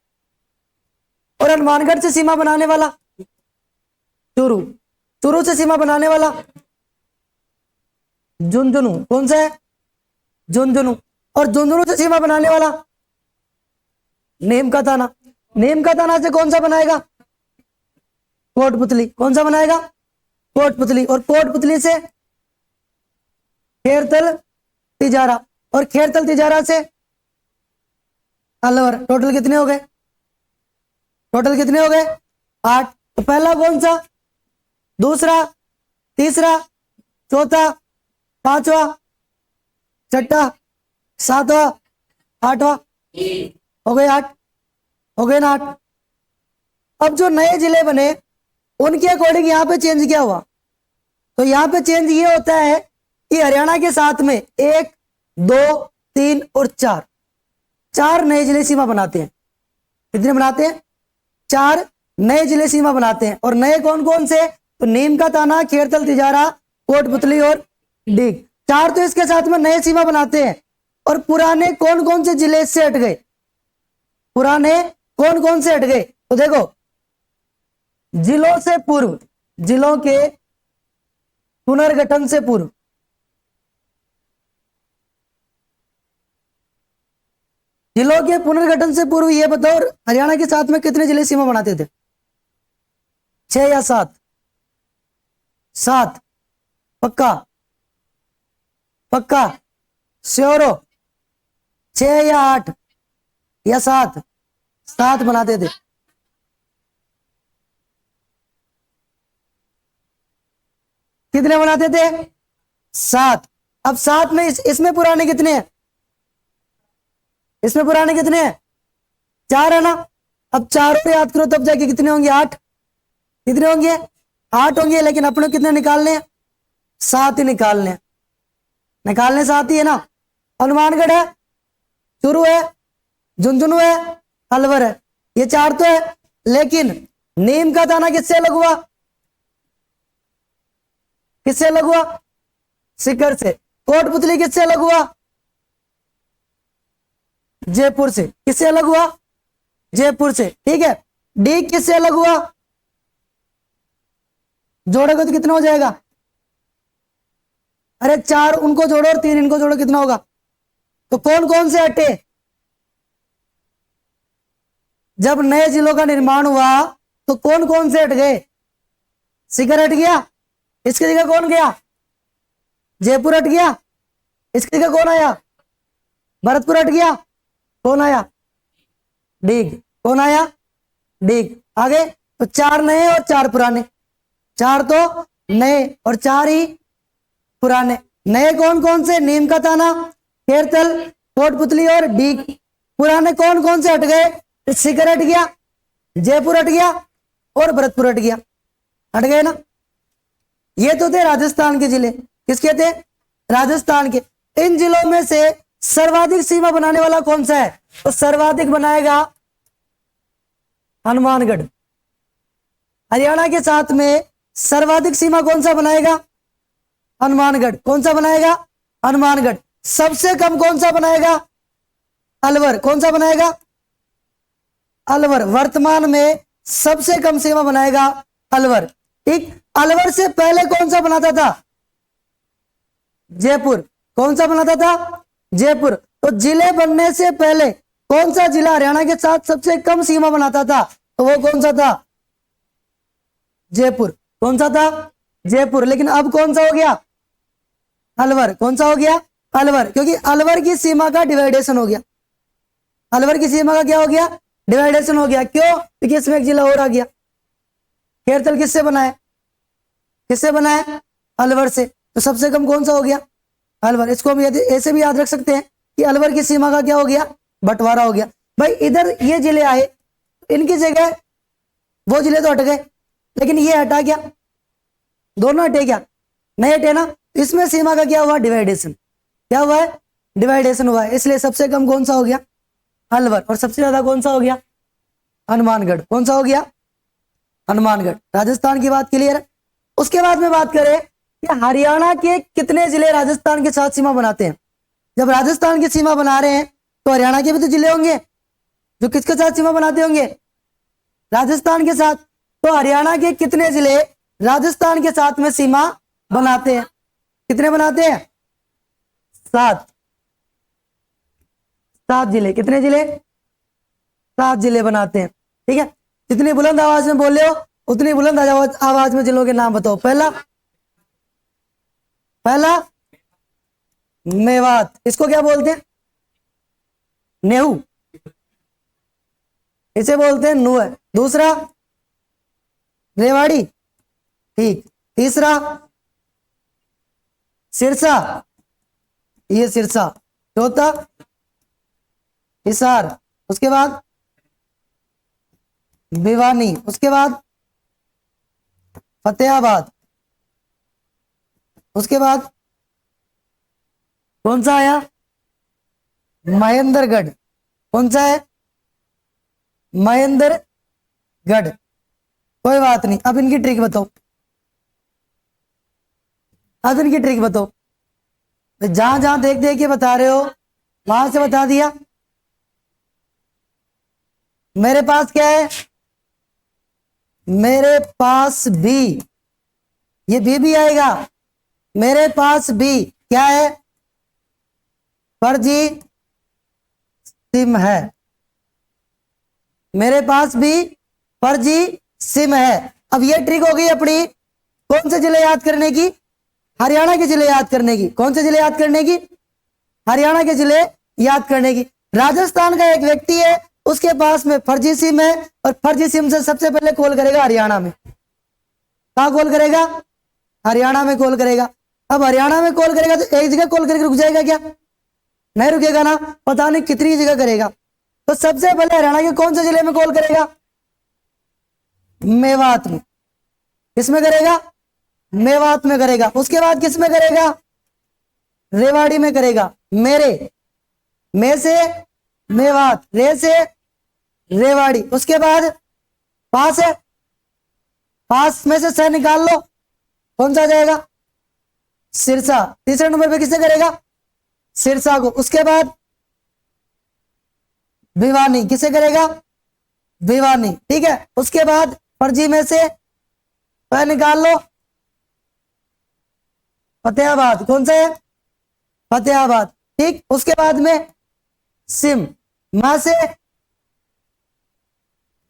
और हनुमानगढ़ से सीमा बनाने वाला चूरू, चूरू से सीमा बनाने वाला झुंझुनू। कौन सा है? झुंझुनू। और झुंझुनू से सीमा बनाने वाला नीम का थाना। नीम का थाना से कौन सा बनाएगा? कोटपुतली। कौन सा बनाएगा? कोटपुतली। और कोटपुतली से खेरतल तिजारा, और खेरतल तिजारा से अलवर। टोटल कितने हो गए? टोटल कितने हो गए? 8। तो पहला कौन सा? दूसरा, तीसरा, चौथा, पांचवा, छठा, सातवां, आठवां। हो गए 8। हो गए ना 8। अब जो नए जिले बने उनके अकॉर्डिंग यहां पे चेंज क्या हुआ? तो यहां पे चेंज ये होता है कि हरियाणा के साथ में 1, 2, 3 और 4, 4 नए जिले सीमा बनाते हैं। कितने बनाते हैं? 4 नए जिले सीमा बनाते हैं। और नए कौन कौन से? तो नीम का थाना, खेरतल तिजारा, कोटपुतली और डीग। 4 तो इसके साथ में नए सीमा बनाते हैं। और पुराने कौन कौन से जिले इससे हट गए? पुराने कौन कौन से हट गए? तो देखो जिलों से पूर्व, जिलों के पुनर्गठन से पूर्व, जिलों के पुनर्गठन से पूर्व ये बताओ हरियाणा के साथ में कितने जिले सीमा बनाते थे? 6 या 7? 7 पक्का? पक्का? श्योर हो? 6 या 8 या 7? 7 बनाते थे। कितने बनाते थे? 7। अब 7 में इसमें पुराने कितने हैं? इसमें पुराने कितने हैं? 4 है ना। अब 4 पे याद करो तब जाके कितने होंगे? 8। कितने होंगे? 8 होंगे। लेकिन अपने कितने निकालने हैं? 7 ही निकालने हैं। निकालने 7 ही है ना। हनुमानगढ़ है, चूरू है, झुंझुनू है, अलवर है, ये 4 तो है। लेकिन नीम का दाना किससे अलग हुआ? किससे अलग हुआ? सीकर से। कोटपुतली किससे अलग हुआ? जयपुर से। किससे अलग हुआ? जयपुर से। ठीक है। डी किससे अलग हुआ? जोड़ोगे तो कितना हो जाएगा? अरे 4 उनको जोड़ो और 3 इनको जोड़ो, कितना होगा? तो कौन कौन से हटे? जब नए जिलों का निर्माण हुआ तो कौन कौन से हट गए? सीकर हट गया, इसकी जगह कौन गया? जयपुर हट गया, इसकी जगह कौन आया? भरतपुर हट गया, कौन आया? डीग। कौन आया? डीग। आगे तो 4 नए और 4 पुराने, 4 तो नए और 4 ही पुराने। नए कौन कौन से? नीम का ताना, खेरतल, कोटपुतली और डीग। पुराने कौन कौन से हट गए? सीकर हट गया, जयपुर हट गया और भरतपुर हट गया। हट गए ना। ये तो थे राजस्थान के जिले। किसके थे? राजस्थान के। इन जिलों में से सर्वाधिक सीमा बनाने वाला कौन सा है? तो सर्वाधिक बनाएगा हनुमानगढ़। हरियाणा के साथ में सर्वाधिक सीमा कौन सा बनाएगा? हनुमानगढ़। कौन सा बनाएगा? हनुमानगढ़। सबसे कम कौन सा बनाएगा? अलवर। कौन सा बनाएगा? अलवर। वर्तमान में सबसे कम सीमा बनाएगा अलवर। ठीक। अलवर से पहले कौन सा बनाता था? जयपुर। कौन सा बनाता था? जयपुर। तो जिले बनने से पहले कौन सा जिला हरियाणा के साथ सबसे कम सीमा बनाता था? तो वो कौन सा था? जयपुर। कौन सा था? जयपुर। लेकिन अब कौन सा हो गया? अलवर। कौन सा हो गया? अलवर। क्योंकि अलवर की सीमा का डिवाइडेशन हो गया। अलवर की सीमा का क्या हो गया? डिवाइडेशन हो गया। क्यों? क्योंकि इसमें एक जिला और आ गया। खेरतल किससे बना है? किससे बना है? अलवर से। तो सबसे कम कौन सा हो गया? अलवर। इसको हम ऐसे भी याद रख सकते हैं कि अलवर की सीमा का क्या हो गया? बंटवारा हो गया। भाई इधर ये जिले आए, इनकी जगह वो जिले तो हट गए, लेकिन ये हटा क्या? दोनों हटे क्या? नहीं हटे ना। इसमें सीमा का क्या हुआ? डिवाइडेशन। क्या हुआ है? डिवाइडेशन हुआ है। इसलिए सबसे कम कौन सा हो गया? अलवर। और सबसे ज्यादा कौन सा हो गया? हनुमानगढ़। कौन सा हो गया? हनुमानगढ़। राजस्थान की बात क्लियर है। उसके बाद में बात करें कि हरियाणा के कितने जिले राजस्थान के साथ सीमा बनाते हैं। जब राजस्थान की सीमा बना रहे हैं तो हरियाणा के भी तो जिले होंगे जो किसके साथ सीमा बनाते होंगे? राजस्थान के साथ। तो हरियाणा के कितने जिले राजस्थान के साथ में सीमा बनाते हैं? कितने बनाते हैं? 7। 7 जिले। कितने जिले? 7 जिले बनाते हैं। ठीक है। जितनी बुलंद आवाज में बोले हो उतनी बुलंद आवाज में जिलों के नाम बताओ। पहला मेवात। इसको क्या बोलते हैं? नेहू। इसे बोलते हैं नुह। दूसरा रेवाड़ी। ठीक। तीसरा सिरसा, ये सिरसा। चौथा हिसार। उसके बाद भिवानी। उसके बाद फतेहाबाद। उसके बाद कौन सा आया? महेंद्रगढ़। कौन सा है? महेंद्रगढ़। कोई बात नहीं। अब इनकी ट्रिक बताओ। अब इनकी ट्रिक बताओ। जहां जहां देख देख के बता रहे हो वहां से बता दिया। मेरे पास क्या है? मेरे पास भी, ये भी आएगा। मेरे पास भी क्या है? फर्जी सिम है। मेरे पास भी फर्जी सिम है। अब ये ट्रिक हो गई अपनी कौन से जिले याद करने की? हरियाणा के जिले याद करने की। कौन से जिले याद करने की? हरियाणा के जिले याद करने की। राजस्थान का एक व्यक्ति है, उसके पास में फर्जी सिम है और फर्जी सिम से सबसे पहले कॉल करेगा हरियाणा में। कहां कॉल करेगा? हरियाणा में कॉल करेगा। अब हरियाणा में कॉल करेगा तो एक जगह कॉल करके रुक जाएगा क्या? नहीं रुकेगा ना। पता नहीं कितनी जगह करेगा। तो सबसे पहले हरियाणा के कौन से जिले में कॉल करेगा? मेवात में। किसमें करेगा? मेवात में करेगा। उसके बाद किस में करेगा? रेवाड़ी में करेगा। मेरे में से मेवात, रे से रेवाड़ी। उसके बाद पास है, पास में से सह निकाल लो, कौन सा जाएगा? सिरसा। तीसरे नंबर पे किसे करेगा? सिरसा को। उसके बाद भिवानी। किसे करेगा? भिवानी। ठीक है। उसके बाद फर्जी में से सह निकाल लो, फतेहाबाद। कौन सा है? फतेहाबाद। ठीक। उसके बाद में सिम, मां से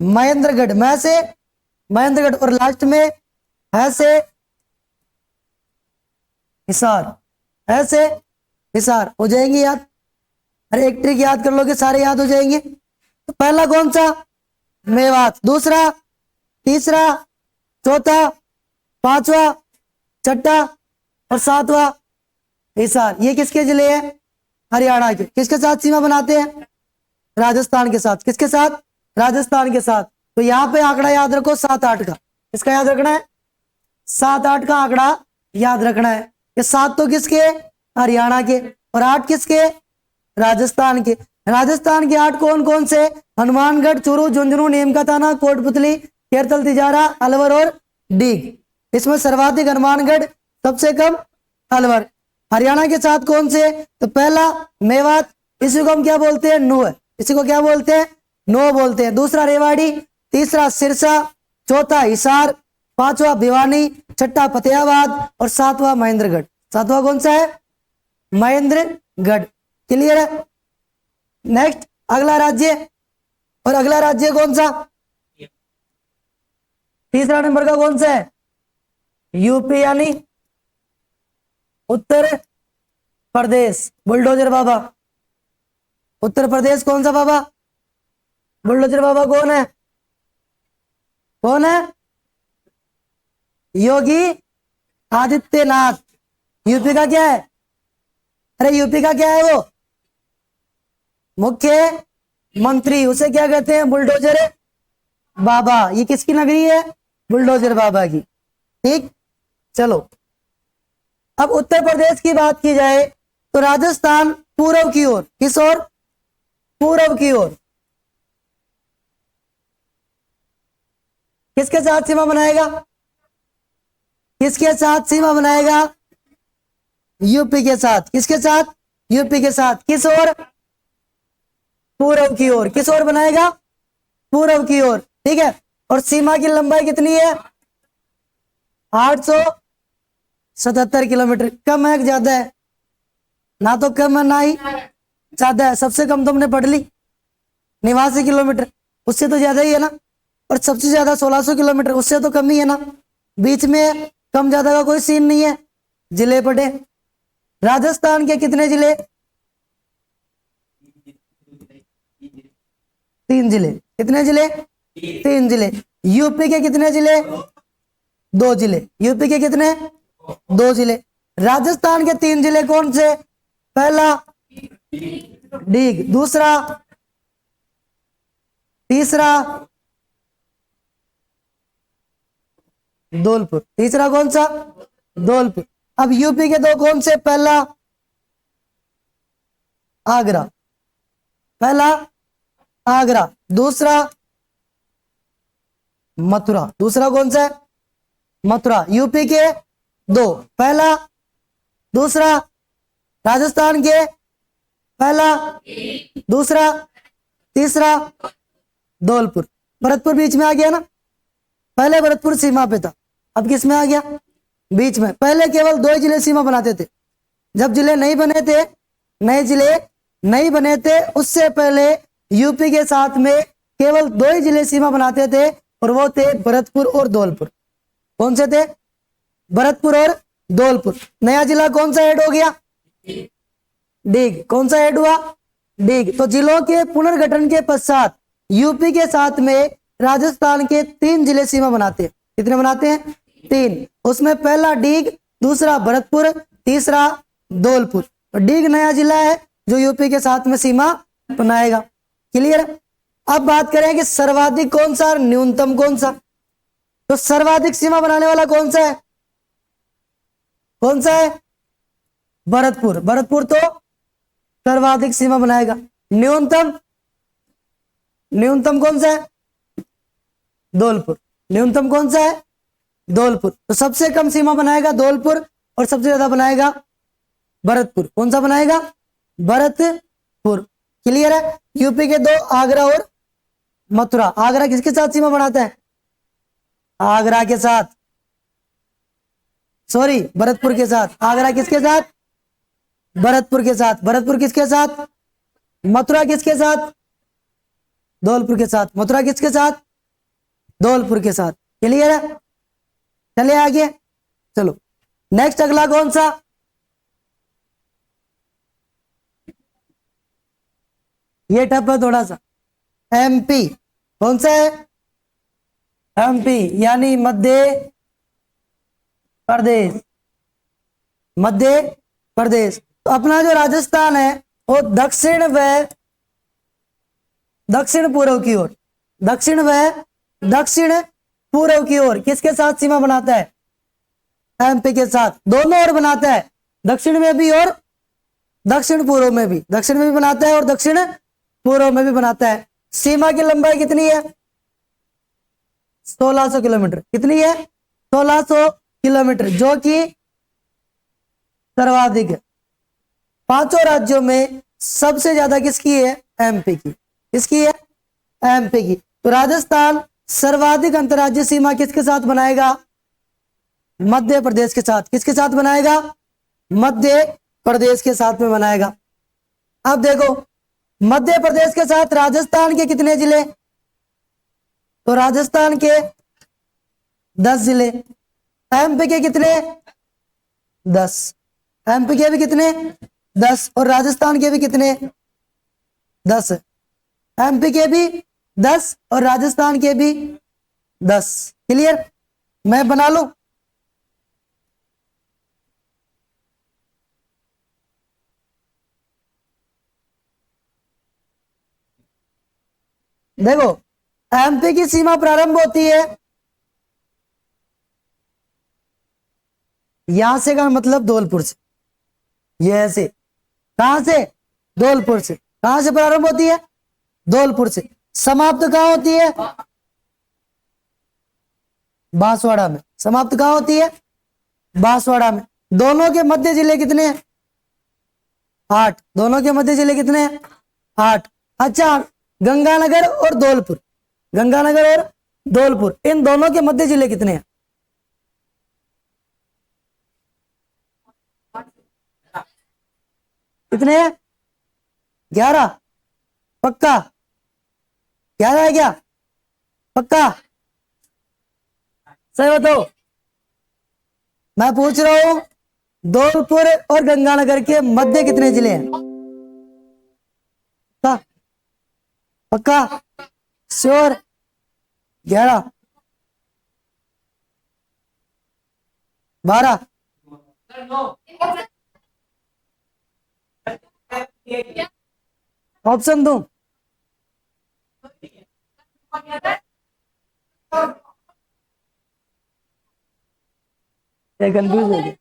महेंद्रगढ़, मैं से महेंद्रगढ़, और लास्ट में है से हिसार, है से हिसार। हो जाएंगे याद? अरे एक ट्रिक याद कर लोगे सारे याद हो जाएंगे। तो पहला कौन सा? मेवात, दूसरा, तीसरा, चौथा, पांचवा, छठा और सातवां हिसार। ये किसके जिले हैं? हरियाणा के। किसके साथ सीमा बनाते हैं? राजस्थान के साथ। किसके साथ? राजस्थान के साथ। तो यहाँ पे आंकड़ा याद रखो 7-8 का। किसका याद रखना है? 7-8 का आंकड़ा याद रखना है। ये 7 तो किसके? हरियाणा के, और 8 किसके? राजस्थान के। राजस्थान के 8 कौन कौन से? हनुमानगढ़, चूरू, झुंझुनू, नीमकाथाना, कोटपुतली, खेरतल, तिजारा, अलवर और डीग। इसमें सर्वाधिक हनुमानगढ़, सबसे कम अलवर। हरियाणा के साथ कौन से? तो पहला मेवात, इसी को हम क्या बोलते हैं? नूह। इसी को क्या बोलते हैं? नूह बोलते हैं। दूसरा रेवाड़ी, तीसरा सिरसा, चौथा हिसार, पांचवा भिवानी, छठा फतेहाबाद और सातवां महेंद्रगढ़। सातवां कौन सा है? महेंद्रगढ़। क्लियर है? नेक्स्ट अगला राज्य, और अगला राज्य कौन सा? तीसरा नंबर का कौन सा है? यूपी यानी उत्तर प्रदेश। बुलडोजर बाबा। उत्तर प्रदेश कौन सा बाबा? बुलडोजर बाबा कौन है? कौन है? योगी आदित्यनाथ। यूपी का क्या है? अरे यूपी का क्या है वो? मुख्य मंत्री। उसे क्या कहते हैं? बुलडोजर बाबा। ये किसकी नगरी है? बुलडोजर बाबा की। ठीक, चलो अब उत्तर प्रदेश की बात की जाए तो राजस्थान पूर्व की ओर। किस ओर? पूर्व की ओर। किसके साथ सीमा बनाएगा? किसके साथ सीमा बनाएगा? यूपी के साथ। किसके साथ? यूपी के साथ। किस ओर? पूर्व की ओर। किस ओर बनाएगा? पूर्व की ओर। ठीक है, और सीमा की लंबाई कितनी है? 877 किलोमीटर। कम है ज्यादा है? ना तो कम है ना ही ज्यादा है। सबसे कम तुमने पढ़ ली 89 किलोमीटर, उससे तो ज्यादा ही है ना। और सबसे ज्यादा 1600 किलोमीटर, उससे तो कम ही है ना। बीच में कम ज्यादा का कोई सीन नहीं है। जिले पढ़े। राजस्थान के कितने जिले? 3 जिले। कितने जिले? 3 जिले। यूपी के कितने जिले? 2 जिले। यूपी के कितने? 2 जिले। राजस्थान के 3 जिले कौन से? पहला डीग, दूसरा, तीसरा धौलपुर। तीसरा कौन सा? धौलपुर। अब यूपी के 2 कौन से? पहला आगरा। पहला आगरा, दूसरा मथुरा। दूसरा कौन सा है? मथुरा। यूपी के 2, पहला, दूसरा। राजस्थान के पहला, दूसरा, तीसरा धौलपुर। भरतपुर बीच में आ गया ना। पहले भरतपुर सीमा पे था, अब किस में आ गया? बीच में। पहले केवल 2 जिले सीमा बनाते थे। जब जिले नहीं बने थे, नए जिले नहीं बने थे, उससे पहले यूपी के साथ में केवल 2 ही जिले सीमा बनाते थे, और वो थे भरतपुर और धौलपुर। कौन से थे? भरतपुर और धौलपुर। नया जिला कौन सा ऐड हो गया? डीग। कौन सा ऐड हुआ? डीग। तो जिलों के पुनर्गठन के पश्चात यूपी के साथ में राजस्थान के 3 जिले सीमा बनाते हैं। कितने बनाते हैं? 3। उसमें पहला डीग, दूसरा भरतपुर, तीसरा धौलपुर। और डीग नया जिला है जो यूपी के साथ में सीमा बनाएगा। क्लियर? अब बात करें कि सर्वाधिक कौन सा और न्यूनतम कौन सा। तो सर्वाधिक सीमा बनाने वाला कौन सा है? कौन सा है? भरतपुर। भरतपुर तो सर्वाधिक सीमा बनाएगा। न्यूनतम? न्यूनतम कौन सा है? धौलपुर। न्यूनतम कौन सा है? धौलपुर। तो सबसे कम सीमा बनाएगा धौलपुर, और सबसे ज्यादा बनाएगा भरतपुर। कौन सा बनाएगा? भरतपुर। क्लियर है? यूपी के 2 आगरा और मथुरा। आगरा किसके साथ सीमा बनाता है? आगरा के साथ, सॉरी भरतपुर के साथ। आगरा किसके साथ? भरतपुर के साथ। भरतपुर किसके साथ? मथुरा किसके साथ? धौलपुर के साथ। मथुरा किसके साथ? धौलपुर के साथ। क्लियर है? चले आगे। चलो नेक्स्ट अगला कौन सा? ये टफ है थोड़ा सा। एमपी। कौन सा है? एमपी यानी मध्य प्रदेश। मध्य प्रदेश। तो अपना जो राजस्थान है वो दक्षिण व दक्षिण पूर्व की ओर, दक्षिण व दक्षिण पूर्व की ओर किसके साथ सीमा बनाता है? एमपी के साथ। दोनों ओर बनाता है, दक्षिण में भी और दक्षिण पूर्व में भी। दक्षिण में भी बनाता है और दक्षिण पूर्व में भी बनाता है। सीमा की लंबाई कितनी है? 1600 किलोमीटर। कितनी है? 1600 किलोमीटर, जो कि सर्वाधिक है। पांचों राज्यों में सबसे ज्यादा किसकी है? एमपी की। किसकी है? एमपी की। तो राजस्थान सर्वाधिक अंतर्राज्यीय सीमा किसके साथ बनाएगा? मध्य प्रदेश के साथ। किसके साथ बनाएगा? मध्य प्रदेश के साथ में बनाएगा। अब देखो मध्य प्रदेश के साथ राजस्थान के कितने जिले? तो राजस्थान के 10 जिले। एमपी के कितने? 10। एमपी के भी कितने? 10। और राजस्थान के भी कितने? 10। एमपी के भी 10 और राजस्थान के भी 10। क्लियर? मैं बना लूं? देखो एमपी की सीमा प्रारंभ होती है यहां से, का मतलब धौलपुर से। ये ऐसे कहां से? धौलपुर से। कहां से प्रारंभ होती है? धौलपुर से। समाप्त कहां होती है? बांसवाड़ा में। समाप्त कहां होती है? बांसवाड़ा में। दोनों के मध्य जिले कितने हैं? 8। दोनों के मध्य जिले कितने हैं? 8। अच्छा, गंगानगर और धौलपुर, गंगानगर और धौलपुर, इन दोनों के मध्य जिले कितने हैं? कितने हैं? 11। पक्का? 11 है क्या? पक्का? सही बताओ। मैं पूछ रहा हूं धौलपुर और गंगानगर के मध्य कितने जिले हैं? पक्का? पक्का? श्योर? 11? 12? ऑप्शन दूं? कंफ्यूज हो गया।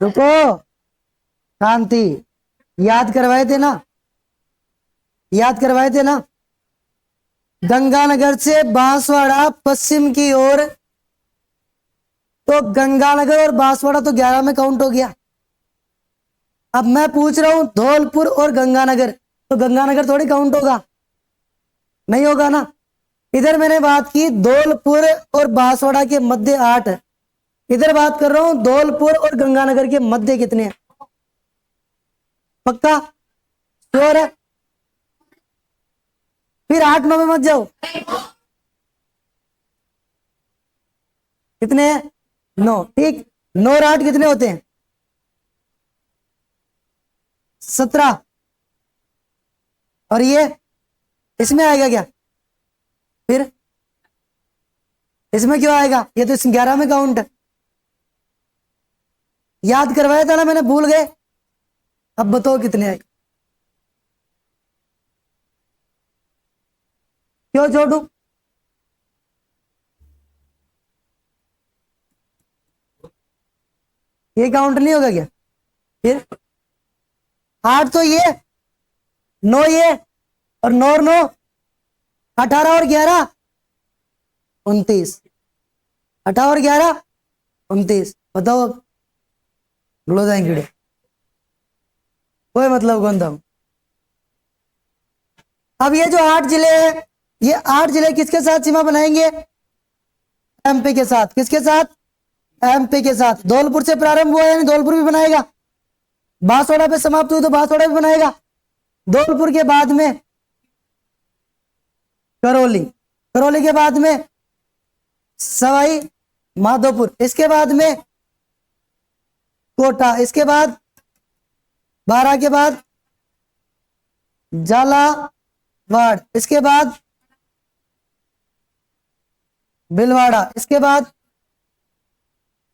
रुको, शांति। याद करवाए थे ना? याद करवाए थे ना? गंगानगर से बांसवाड़ा पश्चिम की ओर, तो गंगानगर और बांसवाड़ा तो 11 में काउंट हो गया। अब मैं पूछ रहा हूं धौलपुर और गंगानगर, तो गंगानगर थोड़ी काउंट होगा? नहीं होगा ना। इधर मैंने बात की धौलपुर और बांसवाड़ा के मध्य 8 है। इधर बात कर रहा हूं धौलपुर और गंगानगर के मध्य कितने हैं? पक्का? श्योर है? फिर 8-9 में मत जाओ। कितने हैं? 9। ठीक। 9 और 8 कितने होते हैं? 17। और ये इसमें आएगा क्या? फिर इसमें क्यों आएगा? ये तो इस 11 में काउंट है। याद करवाया था ना मैंने, भूल गए? अब बताओ कितने आएगा? क्यों छोड़ू? ये काउंट नहीं होगा क्या? फिर 8 तो ये, 9 ये, और 9 और 9 18 और 11 29। 18 और 11 29। बताओ अब। गुलो जाएंगे कोई मतलब कौन था? अब ये जो 8 जिले हैं, ये 8 जिले किसके साथ सीमा बनाएंगे? एमपी के साथ। किसके साथ? एमपी के साथ। धौलपुर से प्रारंभ हुआ यानी धौलपुर भी बनाएगा। बांसवाड़ा पे समाप्त हुई तो बांसवाड़ा भी बनाएगा। धौलपुर के बाद में करौली। करौली के बाद में सवाई माधोपुर, इसके बाद में कोटा, इसके बाद बारा के बाद झालावाड़, इसके बाद भीलवाड़ा, इसके बाद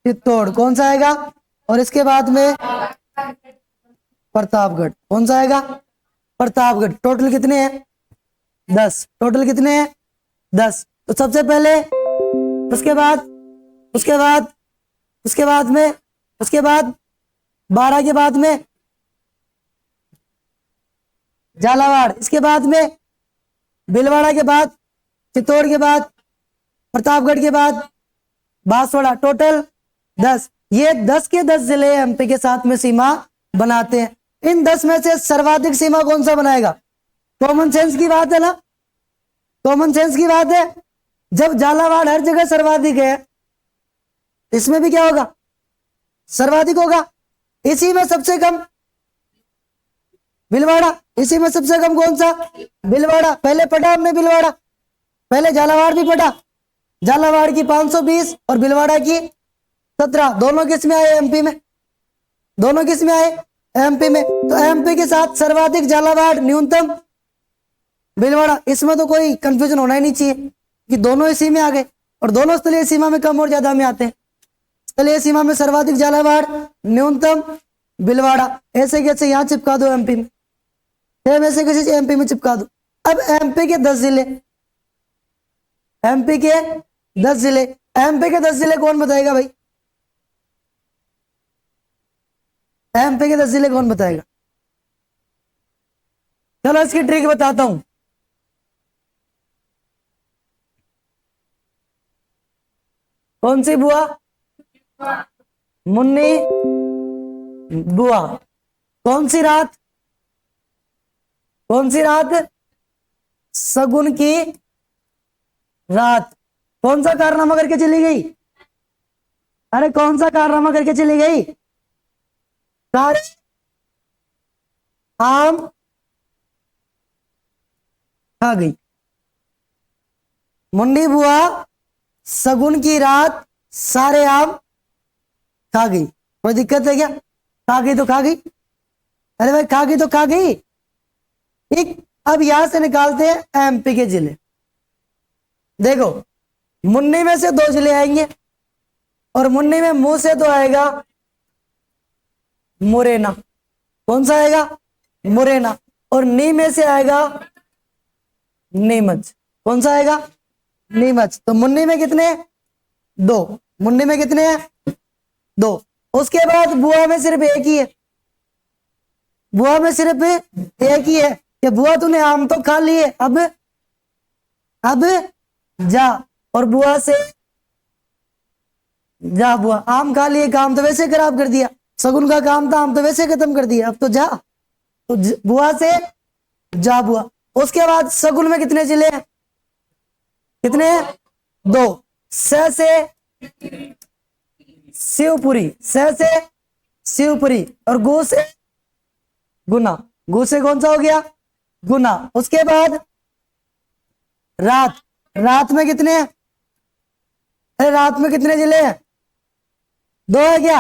चित्तौड़, कौन सा आएगा? और इसके बाद में प्रतापगढ़, कौन सा आएगा? प्रतापगढ़। टोटल कितने हैं? 10। टोटल कितने हैं? 10। तो सबसे पहले उसके बाद में उसके बाद 12 के बाद में झालावाड़, इसके बाद में भीलवाड़ा के बाद चित्तौड़ के बाद प्रतापगढ़ के बाद बांसवाड़ा। टोटल 10। ये 10 के 10 जिले एमपी के साथ में सीमा बनाते हैं। इन 10 में से सर्वाधिक सीमा कौन सा बनाएगा? कॉमन सेंस की बात है ना, कॉमन सेंस की बात है। जब झालावाड़ हर जगह सर्वाधिक है, इसमें भी क्या होगा? सर्वाधिक होगा। इसी में सबसे कम भीलवाड़ा, इसी में सबसे कम कौन सा? भीलवाड़ा। पहले पढ़ा हमने भीलवाड़ा, पहले झालावाड़ भी पढ़ा। झालावाड़ की 520 और भीलवाड़ा की 17, दोनों किस में आए? एमपी में। दोनों किस में आए? एमपी में। तो एमपी के साथ सर्वाधिक झालावाड़, न्यूनतम भीलवाड़ा। इसमें तो कोई कंफ्यूजन होना ही नहीं चाहिए कि दोनों इसी में आ गए, और दोनों स्थलीय सीमा में कम और ज्यादा में आते हैं। स्थलीय सीमा में सर्वाधिक झालावाड़, न्यूनतम भीलवाड़ा। ऐसे कैसे यहाँ चिपका दो एमपी में, सेम ऐसे कैसे एमपी में चिपका दो। अब एमपी के 10 जिले, एमपी के 10 जिले, एमपी के 10 जिले कौन बताएगा भाई? एमपी के 10 जिले कौन बताएगा? चलो इसकी ट्रिक बताता हूं। कौन सी बुआ? मुन्नी बुआ। कौन सी रात? कौन सी रात? शगुन की रात। कौन सा कारनामा करके चली गई? अरे कौन सा कारनामा करके चली गई? सारे आम खा गई। मुन्नी बुआ शगुन की रात सारे आम खा गई। कोई दिक्कत है क्या? खा गई तो खा गई। अरे भाई खा गई तो खा गई। ठीक, अब यहां से निकालते हैं एमपी के जिले। देखो, मुन्नी में से 2 जिले आएंगे, और मुन्नी में मुंह से तो आएगा मुरैना। कौन सा आएगा? मुरैना। और नी में से आएगा नीमच। कौन सा आएगा? नीमच। तो मुन्नी में कितने? 2। मुन्नी में कितने हैं? 2। उसके बाद बुआ में सिर्फ एक ही है। बुआ में सिर्फ एक ही है कि बुआ तूने आम तो खा लिए, अब जा। और बुआ से जा, बुआ आम खा लिए, काम तो वैसे खराब कर दिया, शगुन का काम था, आम तो वैसे खत्म कर दिया, अब तो जा। तो बुआ से जा बुआ। उसके बाद शगुन में कितने जिले हैं? कितने हैं? 2। स से शिवपुरी, स से शिवपुरी, और गु से गुना। गु से कौन सा हो गया? गुना। उसके बाद रात, रात में कितने हैं? अरे रात में कितने जिले हैं? 2 है क्या?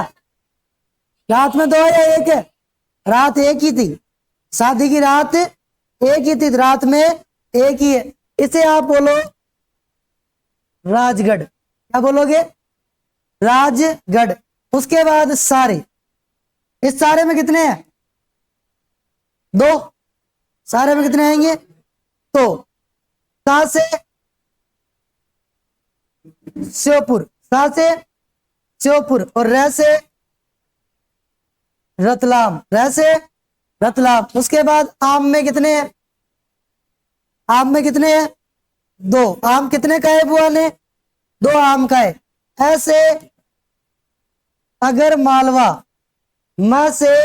रात में 2 है या 1 है? रात एक ही थी, शादी की रात एक ही थी, रात में एक ही है। इसे आप बोलो राजगढ़। क्या बोलोगे? राजगढ़। उसके बाद सारे, इस सारे में कितने हैं? 2। सारे में कितने आएंगे? तो सा से श्योपुर, सा से श्योपुर, और र से रतलाम, र से रतलाम। उसके बाद आम में कितने हैं? आम में कितने हैं? 2। आम कितने खाए बुआ ने? 2 आम खाए। ऐसे अगर मालवा, म से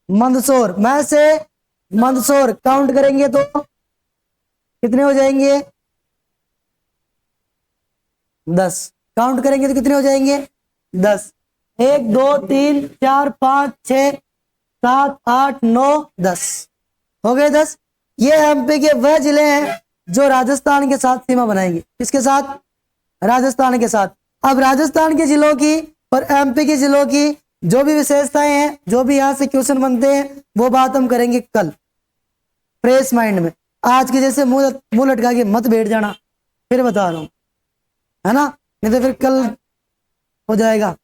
मंदसौर, म से मंदसौर काउंट करेंगे तो कितने हो जाएंगे? 10। काउंट करेंगे तो कितने हो जाएंगे? 10। 1 2 3 4 5 6 7 8 9 10 हो गए। 10। ये एमपी के वह जिले हैं जो राजस्थान के साथ सीमा बनाएगी। किसके साथ? राजस्थान के साथ। अब राजस्थान के जिलों की और एमपी के जिलों की जो भी विशेषताएं हैं, जो भी यहाँ से क्वेश्चन बनते हैं, वो बात हम करेंगे कल, फ्रेश माइंड में। आज के जैसे मुंह लटका के मत बैठ जाना, फिर बता रहा हूँ, है ना, नहीं तो फिर कल हो जाएगा।